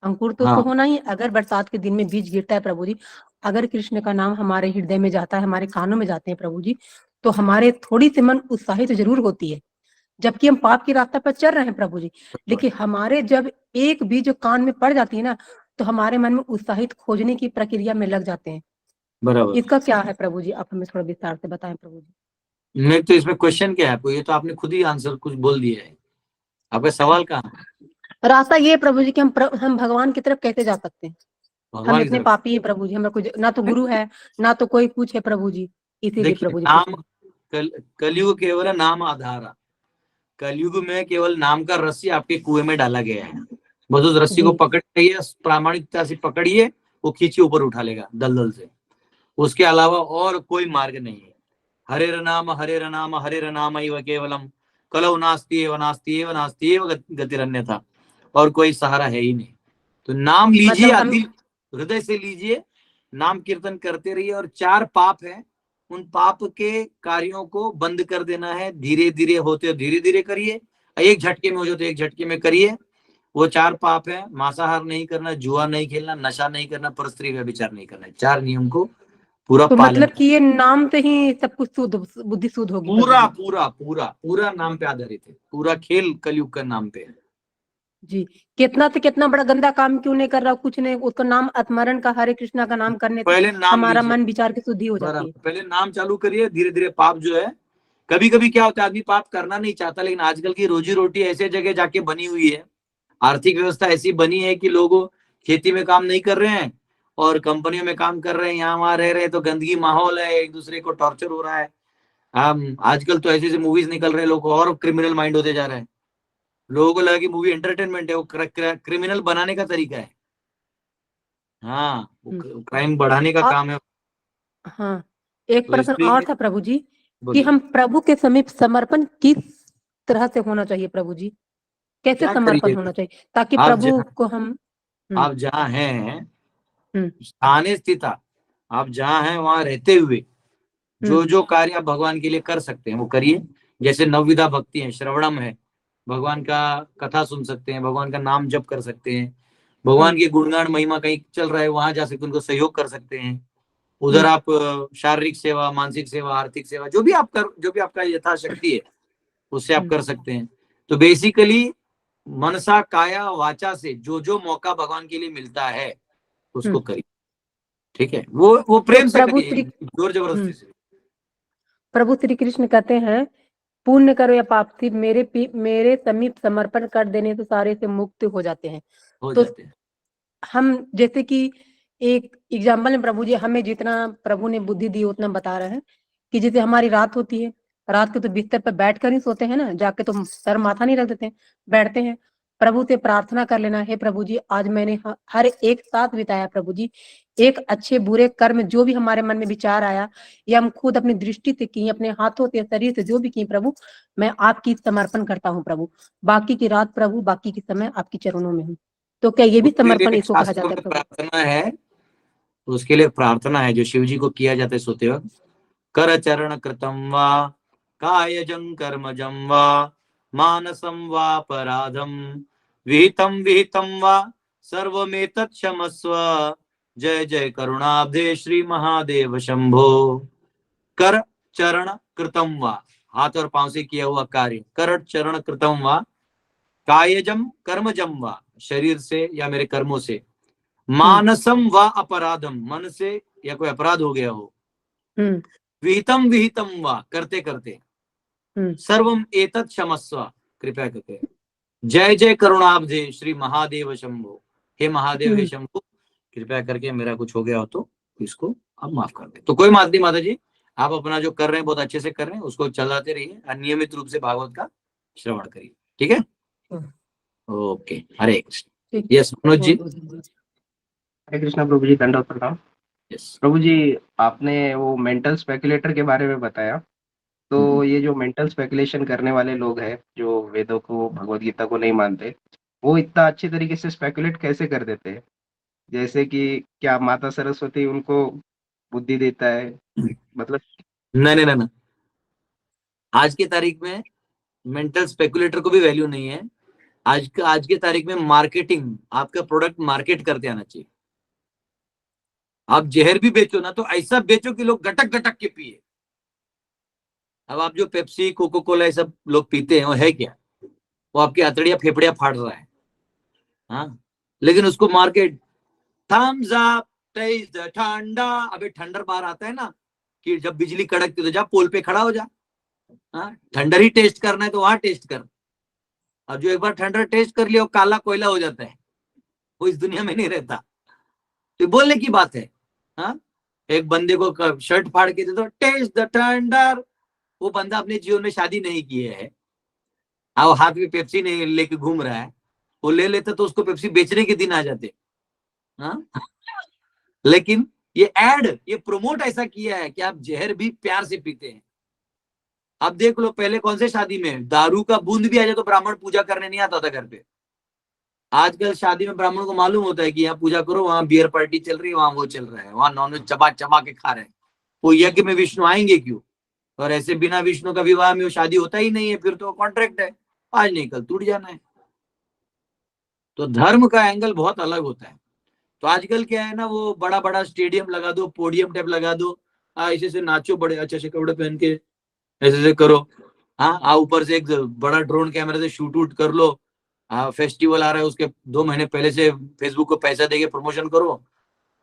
अंकुर तो हाँ, होना ही। अगर बरसात के दिन में बीज गिरता है प्रभु जी, अगर कृष्ण का नाम हमारे हृदय में जाता है, हमारे कानों में जाते हैं प्रभु जी, तो हमारे थोड़ी सी मन उत्साहित जरूर होती है, जबकि हम पाप की रास्ता पर चल रहे हैं प्रभु जी। लेकिन हमारे जब एक बीज कान में पड़ जाती है ना, तो हमारे मन में उत्साहित खोजने की प्रक्रिया में लग जाते हैं। बराबर। इसका क्या है प्रभु जी, आप हमें थोड़ा विस्तार से बताएं प्रभु जी। नहीं तो इसमें क्वेश्चन क्या है आपको, ये तो आपने खुद ही आंसर कुछ बोल दिया है, आपका सवाल कहाँ है? रास्ता ये है प्रभु जी कि हम भगवान की तरफ कैसे जा सकते हैं? हम भगवान की इतने तरफ पापी है प्रभु जी, हमें कुछ ना तो गुरु है ना तो कोई कुछ है प्रभु जी, इसीलिए देखिए, प्रभु जी नाम कलयुग केवल नाम आधारा, कलयुग में केवल नाम का रस्सी आपके कुएं में डाला गया है, बस उस रस्सी को पकड़िए, प्रामाणिकता से पकड़िए, वो खींचे ऊपर उठा लेगा दलदल से, उसके अलावा और कोई मार्ग नहीं है। हरेर नाम हरेर नाम एव केवलम कलौ नास्ति एव नास्ति एव नास्ति एव गतिरन्यथा, और कोई सहारा है ही नहीं। तो नाम लीजिए, मतलब हम दिल हृदय से लीजिए, नाम कीर्तन करते रहिए, और 4 पाप है, उन पाप के कार्यों को बंद कर देना है। धीरे धीरे होते धीरे धीरे करिए, एक झटके में हो जाए तो एक झटके में करिए। वो 4 पाप है, मांसाहार नहीं करना, जुआ नहीं खेलना, नशा नहीं करना, परस्त्री व्यभिचार नहीं करना। 4 नियम को पूरा तो पालन, मतलब कि ये नाम से ही सब कुछ शुद्ध, बुद्धि शुद्ध होगी प्रभु पूरा जी। पूरा पूरा पूरा नाम पे आधारित है। पूरा खेल कलयुग का नाम पे है। जी, कितना से कितना बड़ा गंदा काम क्यों नहीं कर रहा, कुछ नहीं, उसका नाम स्मरण का, हरे कृष्णा का नाम करने से पहले नाम हमारा लीजिए, मन विचार की शुद्धि हो जाती है। पहले नाम चालू करिए, धीरे धीरे पाप जो है, कभी कभी क्या होता है, आदमी पाप करना नहीं चाहता, लेकिन आजकल की रोजी रोटी ऐसे जगह जाके बनी हुई है, आर्थिक व्यवस्था ऐसी बनी है कि लोग खेती में काम नहीं कर रहे हैं और कंपनियों में काम कर रहे हैं, यहाँ वहां रह रहे हैं, तो गंदगी माहौल है, एक दूसरे को टॉर्चर हो रहा है। हम आजकल तो ऐसे ऐसे मूवीज निकल रहे हैं, लोग और क्रिमिनल माइंड होते जा रहे हैं। लोगों को लगा कि मूवी एंटरटेनमेंट है, वो क्रिमिनल बनाने का तरीका है। हाँ, क्राइम बढ़ाने का और काम है। हाँ, एक तो प्रश्न और इसलिए था प्रभु जी, कि बोलिए, हम प्रभु के समीप समर्पण किस तरह से होना चाहिए प्रभु जी, कैसे क्या समर्पण करिए, होना चाहिए ताकि आप प्रभु जहाँ को हम आप जहाँ हैं, हम्म स्थाने स्थिता, आप जहाँ हैं वहां रहते हुए जो हम्म जो कार्य आप भगवान के लिए कर सकते हैं वो करिए। जैसे नवविधा भक्ति है, श्रवणम है, भगवान का कथा सुन सकते हैं, भगवान का नाम जप कर सकते हैं, भगवान हम्म के गुणगान महिमा कहीं चल रहा है वहां जा सकते, उनको सहयोग कर सकते हैं। उधर हम्म आप शारीरिक सेवा, मानसिक सेवा, आर्थिक सेवा, जो भी आपका यथाशक्ति है उससे आप हम्म कर सकते हैं। तो बेसिकली मनसा काया वाचा से जो जो मौका भगवान के लिए मिलता है उसको हम्म। करिए। ठीक है, वो तो प्रेम से प्रभु करिए, श्री जोर जबरदस्ती से। प्रभु श्री कृष्ण कहते हैं, पुण्य करो या पाप, सिर्फ मेरे समीप समर्पण कर देने से सारे से मुक्त हो जाते हैं। हो तो जाते हैं। हम जैसे कि एक एग्जाम्पल में प्रभु जी हमें जितना प्रभु ने बुद्धि दी उतना बता रहे हैं, कि जैसे हमारी रात होती है, रात को तो बिस्तर पर बैठ कर ही सोते हैं ना, जाके तो सर माथा नहीं रख देते हैं, बैठते हैं, प्रभु से प्रार्थना कर लेना है, प्रभु जी आज मैंने हर एक साथ बिताया प्रभु जी, एक अच्छे बुरे कर्म जो भी हमारे मन में विचार आया या हम खुद अपनी दृष्टि से किए, अपने हाथों से, शरीर से जो भी किए प्रभु, मैं आपकी समर्पण करता हूँ प्रभु, बाकी की रात प्रभु, बाकी के समय आपके चरणों में हूँ। तो क्या ये भी उसके समर्पण लिए इसको कहा शास्त्रों जाता है में प्रभु? प्रार्थना है, उसके लिए प्रार्थना है जो शिव जी को किया जाता है सोते वक्त। कर चरण कृतम वा कायजं कर्मजं वा मानसं वा पराधम विहितं विहितं वा सर्वमेतत् क्षमस्व। जय जय करुणाब्धे श्री महादेव शंभो। कर चरण कृतम वा, हाथ और पांव से किया हुआ कार्य, कर चरण कृतम वा कायजम कर्मजम वा, शरीर से या मेरे कर्मों से, मानसम व अपराधम, मन से या कोई अपराध हो गया हो, विहितम विहितम व, करते करते, सर्वम एतत् क्षमस्व, कृपया करके, जय जय करुणाब्धे श्री महादेव शंभो, हे महादेव हे शंभो, कृपया करके मेरा कुछ हो गया हो तो इसको आप माफ कर दे। तो कोई बात नहीं माता जी, आप अपना जो कर रहे हैं बहुत अच्छे से कर रहे हैं, उसको चलाते रहिए, नियमित रूप से भागवत का श्रवण करिए। ठीक है, ओके, हरे कृष्ण। यस मनोज जी। हरे कृष्णा प्रभु जी, दंडवत प्रणाम। यस प्रभु जी, आपने वो मेंटल स्पेकुलेटर के बारे में बताया, तो ये जो मेंटल स्पेकुलेशन करने वाले लोग हैं जो वेदों को, भगवत गीता को नहीं मानते, वो इतना अच्छे तरीके से स्पेकुलेट कैसे कर देते हैं? जैसे कि क्या माता सरस्वती उनको बुद्धि देता है? मतलब नहीं नहीं नहीं, आज की तारीख में मेंटल स्पेकुलेटर को भी वैल्यू नहीं है। आज की तारीख में मार्केटिंग, आपका प्रोडक्ट मार्केट करते आना चाहिए। आप जहर भी बेचो ना तो ऐसा बेचो कि लोग गटक गटक के पिए। अब आप जो पेप्सी, कोको कोला ये सब लोग पीते हैं, वो है क्या? वो आपकी अतड़िया फेफड़िया फाड़ रहा है। हाँ, लेकिन उसको market, Thums Up taste the ठंडा। अबे ठंडर बाहर आता है ना, कि जब बिजली कड़कती तो जा पोल पे खड़ा हो जा। हाँ, ठंडर ही टेस्ट करना है तो वहां टेस्ट कर। अब जो एक बार ठंडर टेस्ट कर लिया वो काला कोयला हो जाता है, वो इस दुनिया में नहीं रहता। तो बोलने की बात है। हाँ, एक बंदे को शर्ट फाड़ के दे दो, टेस्ट द ठंडर। वो बंदा अपने जीवन में शादी नहीं किए है, अब हाथ में पेप्सी नहीं लेके घूम रहा है, वो ले लेता तो उसको पेप्सी बेचने के दिन आ जाते। हाँ, लेकिन ये एड, ये प्रोमोट ऐसा किया है कि आप जहर भी प्यार से पीते हैं। आप देख लो, पहले कौन से शादी में दारू का बूंद भी आ जाए तो ब्राह्मण पूजा करने नहीं आता था घर पे। आजकल शादी में ब्राह्मण को मालूम होता है कि यहाँ पूजा करो, वहां बियर पार्टी चल रही है, वहां वो चल रहा है, वहां नॉनवेज चबा चबा के खा रहे हैं। वो यज्ञ में विष्णु आएंगे क्यों? और ऐसे बिना विष्णु का विवाह में वो शादी होता ही नहीं है, फिर तो कॉन्ट्रैक्ट है, आज नहीं कल टूट जाना है। तो धर्म का एंगल बहुत अलग होता है। तो आजकल क्या है ना, वो बड़ा बड़ा स्टेडियम लगा दो, पोडियम टाइप लगा दो, ऐसे से नाचो, बड़े अच्छे से कपड़े पहन के ऐसे से करो, हाँ ऊपर से एक बड़ा ड्रोन कैमरा से शूट वूट कर लो, हाँ फेस्टिवल आ रहा है उसके 2 महीने पहले से फेसबुक को पैसा देके प्रमोशन करो,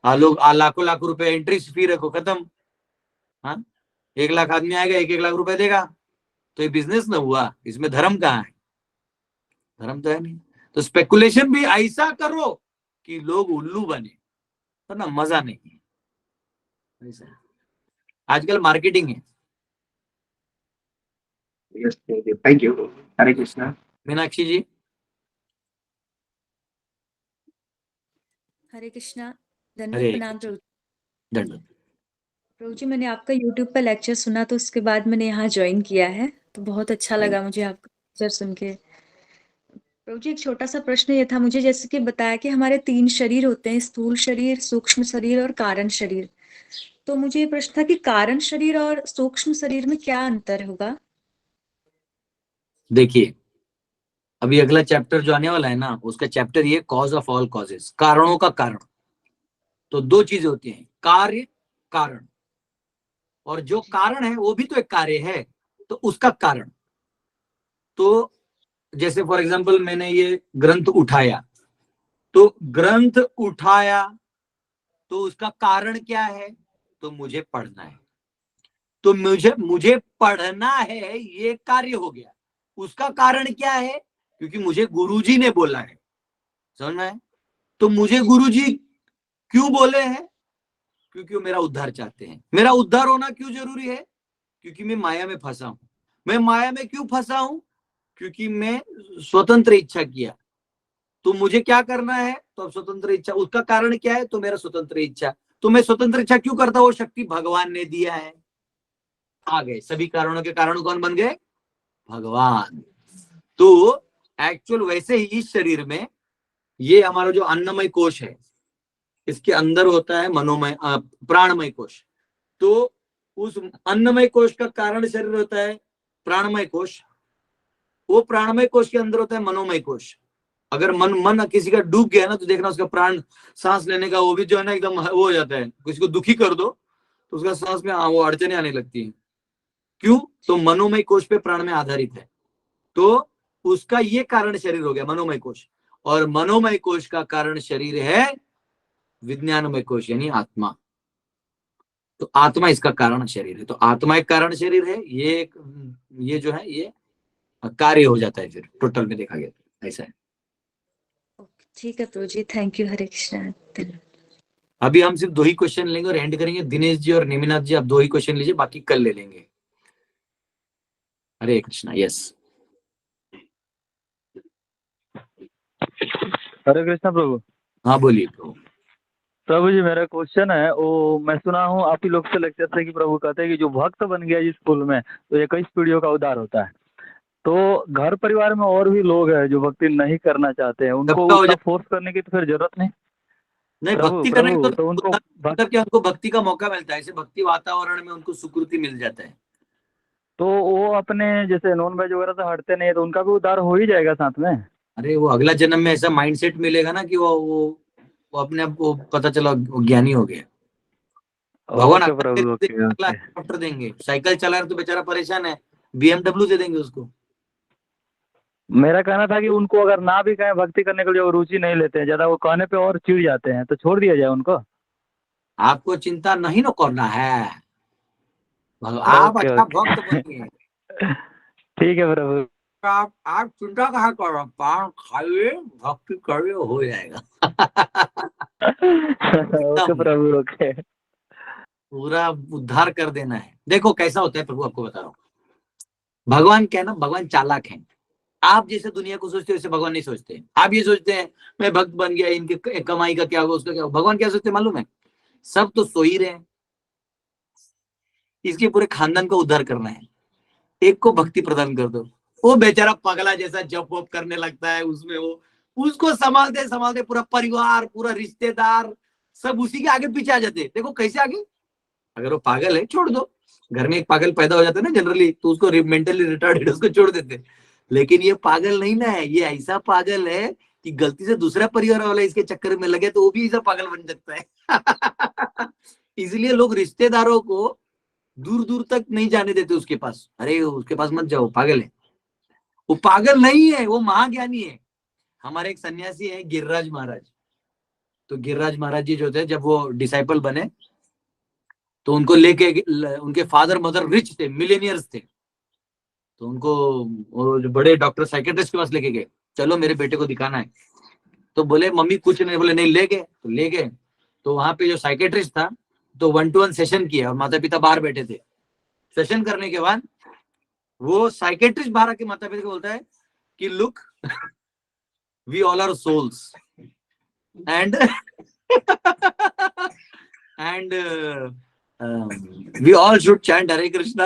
लोग लाखों लाखों रुपए एंट्री फी रखो, खत्म। हाँ 1 लाख आदमी आएगा, 1 लाख रुपए देगा, तो ये बिजनेस ना हुआ, इसमें धर्म कहाँ है? धर्म तो है नहीं। तो स्पेकुलेशन भी ऐसा करो कि लोग उल्लू बने, तो ना मजा नहीं है। ऐसा आजकल मार्केटिंग है। Yes, thank you. Hare Krishna. Meenakshi ji. Hare Krishna. Hare धन्यवाद, प्रणाम प्रभु। दंड। प्रभु जी, मैंने आपका यूट्यूब पर लेक्चर सुना तो उसके बाद मैंने यहाँ ज्वाइन किया है, तो बहुत अच्छा लगा मुझे आपका लेक्चर सुन के। प्रभु जी, एक छोटा सा प्रश्न ये था मुझे, जैसे कि बताया कि हमारे 3 शरीर होते हैं, स्थूल शरीर, सूक्ष्म शरीर और कारण शरीर। तो मुझे ये प्रश्न था कि कारण शरीर और सूक्ष्म शरीर में क्या अंतर होगा? देखिए, अभी अगला चैप्टर जो आने वाला है ना, उसका चैप्टर ये कॉज ऑफ ऑल कॉजेस, कारणों का कारण। तो 2 चीजें होती हैं, कार्य, कारण। और जो कारण है वो भी तो एक कार्य है, तो उसका कारण। तो जैसे फॉर एग्जांपल मैंने ये ग्रंथ उठाया, तो ग्रंथ उठाया तो उसका कारण क्या है? तो मुझे पढ़ना है, तो मुझे पढ़ना है, ये कार्य हो गया। उसका कारण क्या है? क्योंकि मुझे गुरुजी ने बोला है, समझ में है? तो मुझे गुरुजी क्यों बोले हैं? क्योंकि वो मेरा उद्धार चाहते हैं। मेरा उद्धार होना क्यों जरूरी है? क्योंकि मैं माया में फंसा हूं। मैं माया में क्यों फंसा हूं? क्योंकि मैं स्वतंत्र इच्छा किया। तो मुझे क्या करना है? तो अब स्वतंत्र इच्छा, उसका कारण क्या है? तो मेरा स्वतंत्र इच्छा। तो मैं स्वतंत्र इच्छा क्यों करता हूं? वो शक्ति भगवान ने दिया है। आ गए सभी कारणों के कारण कौन बन गए? भगवान। तो एक्चुअल वैसे ही इस शरीर में ये हमारा जो अन्नमय कोश है, इसके अंदर होता है मनोमय प्राणमय कोश। तो उस अन्नमय कोश का कारण शरीर होता है प्राणमय कोश। वो प्राणमय कोश के अंदर होता है मनोमय कोश। अगर मन किसी का डूब गया ना, तो देखना उसका प्राण सांस लेने का वो भी जो है ना एकदम वो हो जाता है। किसी को दुखी कर दो तो उसका सांस में वो अड़चने आने लगती है। क्यों? तो मनोमय कोश पे प्राण में आधारित है। तो उसका ये कारण शरीर हो गया मनोमय कोश। और मनोमय कोश का कारण शरीर है विज्ञानमय कोश, यानी आत्मा। तो आत्मा इसका कारण शरीर है। तो आत्मा एक कारण शरीर है, ये जो है ये कार्य हो जाता है फिर टोटल में देखा गया तो ऐसा है। ठीक है प्रभु जी, थैंक यू। हरे कृष्णा। धन्यवाद। अभी हम सिर्फ 2 ही क्वेश्चन लेंगे और एंड करेंगे। दिनेश जी और नेमिनाथ जी, आप 2 ही क्वेश्चन लीजिए, बाकी कल ले लेंगे। हरे कृष्णा। यस, हरे कृष्णा प्रभु। हाँ बोलिए प्रभु। प्रभु जी, मेरा क्वेश्चन है, वो मैं सुना हूँ आप ही लोग से लेक्चर से कि प्रभु कहते हैं कि जो भक्त बन गया जिस कुल में, तो 21 पीढ़ियों का उद्धार होता है। तो घर परिवार में और भी लोग हैं जो भक्ति नहीं करना चाहते हैं, उनको सबका हो उतना जाए फोर्स करने की तो फिर जरूरत नहीं। नहीं, प्रभु भक्ति करने प्रभु का तो उनको मतलब क्या, उनको भक्ति का मौका मिलता है, ऐसे भक्ति वातावरण में उनको सुकृति मिल जाता है। तो वो अपने जैसे नॉन वेज वगैरह से हटते नहीं है, तो उनका भी उद्धार हो ही जाएगा साथ में। अरे वो अगला जन्म में ऐसा माइंडसेट मिलेगा ना कि वो अपने आप को पता चला वो ज्ञानी हो गया। भगवान ओके प्रभु, ओके अगला ओके। हेलीकॉप्टर देंगे। साइकिल चला रहा तो बेचारा परेशान है, BMW दे देंगे उसको। मेरा कहना था कि उनको अगर ना भी कहें भक्ति करने के लिए, वो रुचि नहीं लेते हैं ज्यादा, वो कहने पे और चिढ़ जाते हैं, तो छोड़ दिया जाए उनको। आपको चिंता नहीं न करना है, आप ओके अच्छा ओके। भक्त बनिए। ठीक है प्रभु। आप चिंता कहाँ कर रहे हो? पान खाइए, भक्ति करिए, हो जाएगा। ओके एकदम प्रभु, ओके। पूरा उद्धार कर देना है। देखो कैसा होता है प्रभु, आपको बता रहा हूँ। भगवान क्या है ना, भगवान चालाक है। आप जैसे दुनिया को सोचते हो वैसे भगवान नहीं सोचते। आप ये सोचते हैं मैं भक्त बन गया, इनके कमाई का क्या होगा, उसका क्या होगा। भगवान क्या सोचते मालूम है? सब तो सो ही रहे हैं, इसके पूरे खानदान का उद्धार करना है। एक को भक्ति प्रदान कर दो। वो बेचारा पगला जैसा जप वप करने लगता है उसमें, वो उसको संभालते संभालते पूरा परिवार, पूरा रिश्तेदार सब उसी के आगे पीछे आ जाते। देखो कैसे आगे, अगर वो पागल है छोड़ दो, घर में एक पागल पैदा हो जाता है ना जनरली, तो उसको मेंटली रिटार्डेड उसको छोड़ देते। लेकिन ये पागल नहीं ना है, ये ऐसा पागल है कि गलती से दूसरा परिवार वाला इसके चक्कर में लगे तो वो भी ऐसा पागल बन सकता है। इसलिए लोग रिश्तेदारों को दूर दूर तक नहीं जाने देते उसके पास। अरे उसके पास मत जाओ, पागल है। वो पागल नहीं है, वो महाज्ञानी है। हमारे एक सन्यासी है गिरिराज महाराज। तो गिरिराज महाराज जी जो थे, जब वो डिसाइपल बने तो उनको लेके, उनके फादर मदर रिच थे, मिलेनियर्स थे, तो उनको वो जो बड़े डॉक्टर साइकेट्रिस्ट के पास लेके गए, चलो मेरे बेटे को दिखाना है। तो बोले मम्मी कुछ नहीं, बोले नहीं, ले गए। तो ले गए, तो वहां पे जो साइकेट्रिस्ट था तो 1-to-1 सेशन किया और माता पिता बाहर बैठे थे। सेशन करने के बाद वो साइकेट्रिस्ट बाहर आके माता पिता को बोलता है कि look, we all are souls and and we all should chant Hare Krishna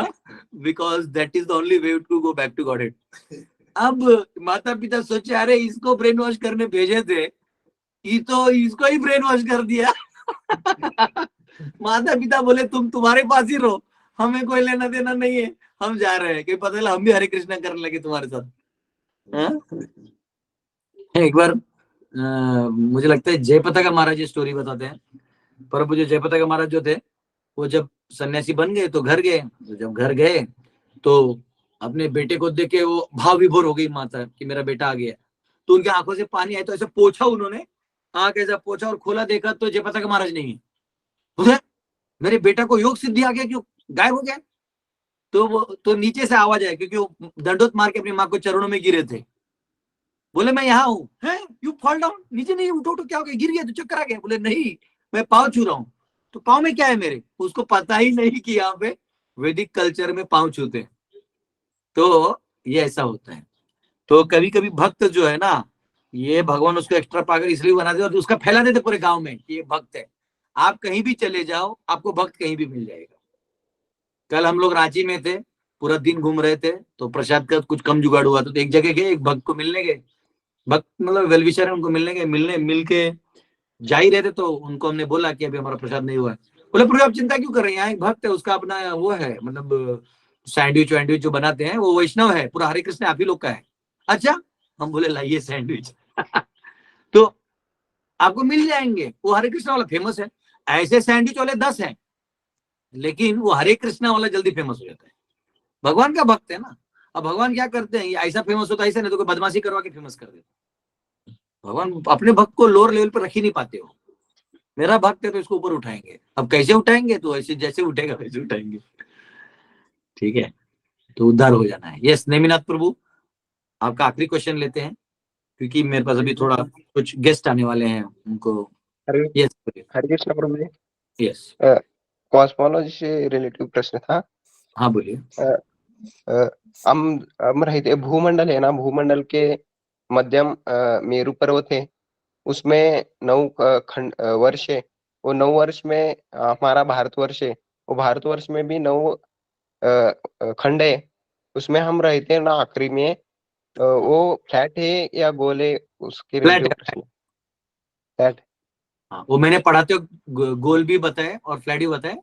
because that is the only way to go back to Godhead. अब माता पिता सोचे अरे इसको ब्रेन वॉश करने भेजे थे, ये तो इसको ही ब्रेन वॉश कर दिया। माता पिता बोले तुम तुम्हारे पास ही रहो, हमें कोई लेना देना नहीं है, हम जा रहे हैं। कि पता चला हम भी हरे कृष्णा करने लगे तुम्हारे साथ। एक बार मुझे लगता है जयपताका महाराज ये स्टोरी बताते हैं। पर मुझे जयपताका महाराज जो थे वो जब सन्यासी बन गए तो घर गए। तो जब घर गए तो अपने बेटे को देख के वो भाव विभोर हो गई माता कि मेरा बेटा आ गया। तो उनकी आंखों से पानी आया, तो ऐसे पोछा उन्होंने, आंख ऐसा पोछा और खोला, देखा तो जयपताका महाराज नहीं है। मेरे बेटा को योग सिद्धि आ गया, क्यों गायब हो गया? तो वो तो नीचे से आवाज आया, क्योंकि वो दंडोत मार के अपनी माँ को चरणों में गिरे थे। बोले मैं यहाँ हूँ। यू फॉल डाउन, नीचे नहीं, उठो उठो, क्या हो गया, गिर गया तो चक्कर आ गया? बोले नहीं, मैं पाँव छू रहा हूँ। तो पाँव में क्या है मेरे? उसको पता ही नहीं कि यहाँ पे वैदिक कल्चर में पाँव छूते। तो ये ऐसा होता है। तो कभी कभी भक्त जो है ना, ये भगवान उसको एक्स्ट्रा पागल इसलिए बना दे और उसका फैला देते पूरे गांव में कि ये भक्त है। आप कहीं भी चले जाओ, आपको भक्त कहीं भी मिल जाएगा। कल हम लोग रांची में थे, पूरा दिन घूम रहे थे, तो प्रसाद का कुछ कम जुगाड़ हुआ, तो एक जगह गए, एक भक्त को मिलने गए। भक्त मतलब वेलविशर है, उनको मिलने गए, मिल के जा ही रहे थे, तो उनको हमने बोला कि अभी हमारा प्रसाद नहीं हुआ है। बोले पूरे आप चिंता क्यों कर रहे हैं, यहाँ एक भक्त है, उसका अपना वो है, मतलब सैंडविच वैंडविच जो बनाते हैं वो वैष्णव है, पूरा हरे कृष्ण आप ही लोग का है। अच्छा, हम बोले लाइए सैंडविच। तो आपको मिल जाएंगे, वो हरे कृष्ण वाला फेमस है। ऐसे सैंडविच वाले 10 हैं, लेकिन वो हरे कृष्णा वाला जल्दी फेमस हो जाता है। भगवान का भक्त है ना। अब भगवान क्या करते हैं, ऐसा फेमस होता है, ऐसा नहीं तो कोई बदमाशी करवा के फेमस कर देते। भगवान अपने भक्त को लोअर लेवल पर रख ही नहीं पाते हो। मेरा भक्त है तो इसको ऊपर उठाएंगे। अब कैसे उठाएंगे? तो ऐसे जैसे उठेगा वैसे उठाएंगे। ठीक है, तो उद्धार हो जाना है। यस नेमिनाथ प्रभु, आपका आखिरी क्वेश्चन लेते हैं, क्योंकि मेरे पास अभी थोड़ा कुछ गेस्ट आने वाले हैं, उनको। यस हरे कृष्ण प्रभु जी। यस, कॉस्मोलॉजी से रिलेटिव प्रश्न था। हाँ बोलिए। हम रहे थे भूमंडल है ना, भूमंडल के मध्यम मेरु पर्वत है, उसमें 9 वर्ष है। वो 9 वर्ष में हमारा भारतवर्ष है, वो भारतवर्ष में भी 9 खंड है। उसमें हम रहते हैं ना आखिरी में, वो फ्लैट है या गोल है? उसके रिलेटिव प्रश्न। फ्लैट। हाँ, वो मैंने पढ़ाते गोल भी बताए और फ्लैट भी बताए,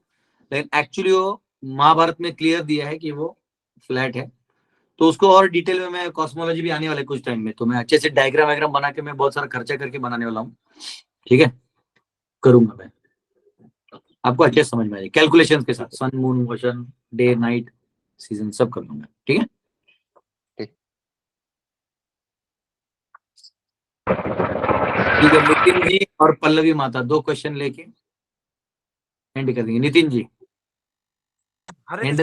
लेकिन एक्चुअली वो महाभारत में क्लियर दिया है कि वो फ्लैट है। तो उसको और डिटेल में मैं कॉस्मोलॉजी भी आने वाला है कुछ टाइम में, तो मैं अच्छे से डायग्राम वायग्राम बना के मैं बहुत सारा खर्चा करके बनाने वाला हूँ। ठीक है, करूंगा मैं, आपको अच्छे से समझ में आएगी कैलकुलेशंस के साथ, sun moon motion day night season सब कर लूंगा। ठीक है, ठीक है। नितिन जी और पल्लवी माता 2 क्वेश्चन लेके एंड कर देंगे। नितिन जी एंड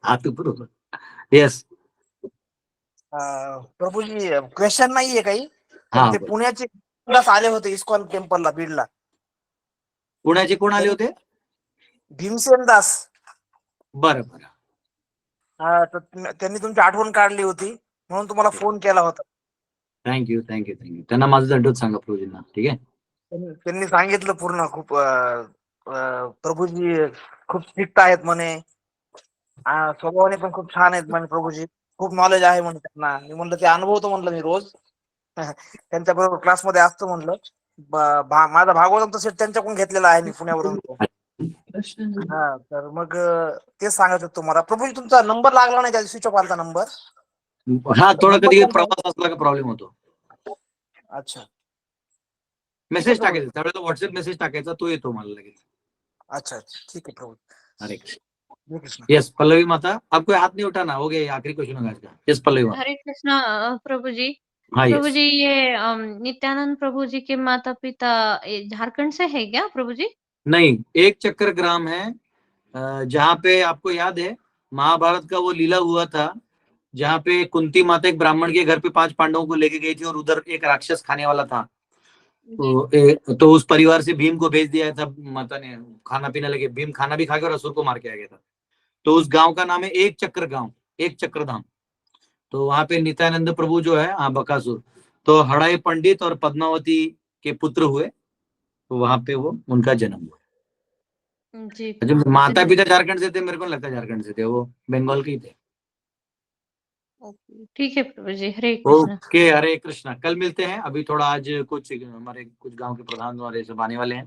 हाथ ऊपर होगा। यस प्रभू जी, क्वेश्चन नाहीये काही, हा, ते पुण्याचे दास आले होते इस्कॉन टेम्पलला बीडला। पुण्याचे कोण आले होते? भीमसेन दास। बरं बरं, हा, तर त्यांनी तुमची आठवण काढली होती म्हणून तुम्हाला फोन केला होता। Thank you thank you thank you. त्यांना माझं दंडोत सांगा प्रभूजींना। ठीक आहे, त्यांनी सांगितलं पूर्ण, खूप प्रभूजी खूप स्ट्रिक्ट आहेत म्हणे, स्वभावाने पण खूप छान आहेत म्हणे प्रभूजी, खूप नॉलेज आहे म्हणे त्यांना. मी म्हणलं ते अनुभवतो म्हणलं मी रोज त्यांच्या बरोबर क्लासमध्ये असतो म्हणलं. माझा भागवतांचा सेट त्यांच्याकडून घेतलेला आहे मी पुण्यावरून. हा तर मग तेच सांगत होतो तुम्हाला. प्रभूजी तुमचा नंबर लागला नाही, त्या स्विच ऑफ आलता नंबर. हा थोडा कधी प्रवास असला का प्रॉब्लेम होतो. अच्छा मेसेज टाकायचा त्यावेळेला, व्हॉट्सअप मेसेज टाकायचा, तो येतो मला लगेच. अच्छा ठीक है प्रभु. हरे कृष्ण. हरे कृष्ण. यस पल्लवी माता, आपको हाथ नहीं उठाना, हो गया आखिरी क्वेश्चन होगा आज का. यस पल्लवी माता. हरे कृष्णा प्रभु जी। हाँ प्रभु यस. जी ये नित्यानंद प्रभु जी के माता पिता झारखंड से है क्या प्रभु जी? नहीं, एक चक्कर ग्राम है जहाँ पे आपको याद है महाभारत का वो लीला हुआ था, जहाँ पे कुंती माता एक ब्राह्मण के घर पे 5 पांडवों को लेके गई थी और उधर एक राक्षस खाने वाला था. तो उस परिवार से भीम को भेज दिया था माता ने खाना पीना लेके. भीम खाना भी खा के और असुर को मार के आ गया था. तो उस गांव का नाम है एक चक्र गांव, एक चक्र धाम. तो वहां पे नित्यानंद प्रभु जो है, हाँ बकासुर, तो हड़ाई पंडित और पद्मावती के पुत्र हुए. तो वहां पे वो उनका जन्म हुआ. जी जो माता पिता झारखंड से थे, मेरे को नहीं लगता झारखंड से थे, वो बंगाल के ही थे. ठीक है प्रभु जी, हरे कृष्णा. ओके हरे कृष्णा. कल मिलते हैं. अभी थोड़ा आज कुछ हमारे कुछ गांव के प्रधान हमारे सब आने वाले हैं.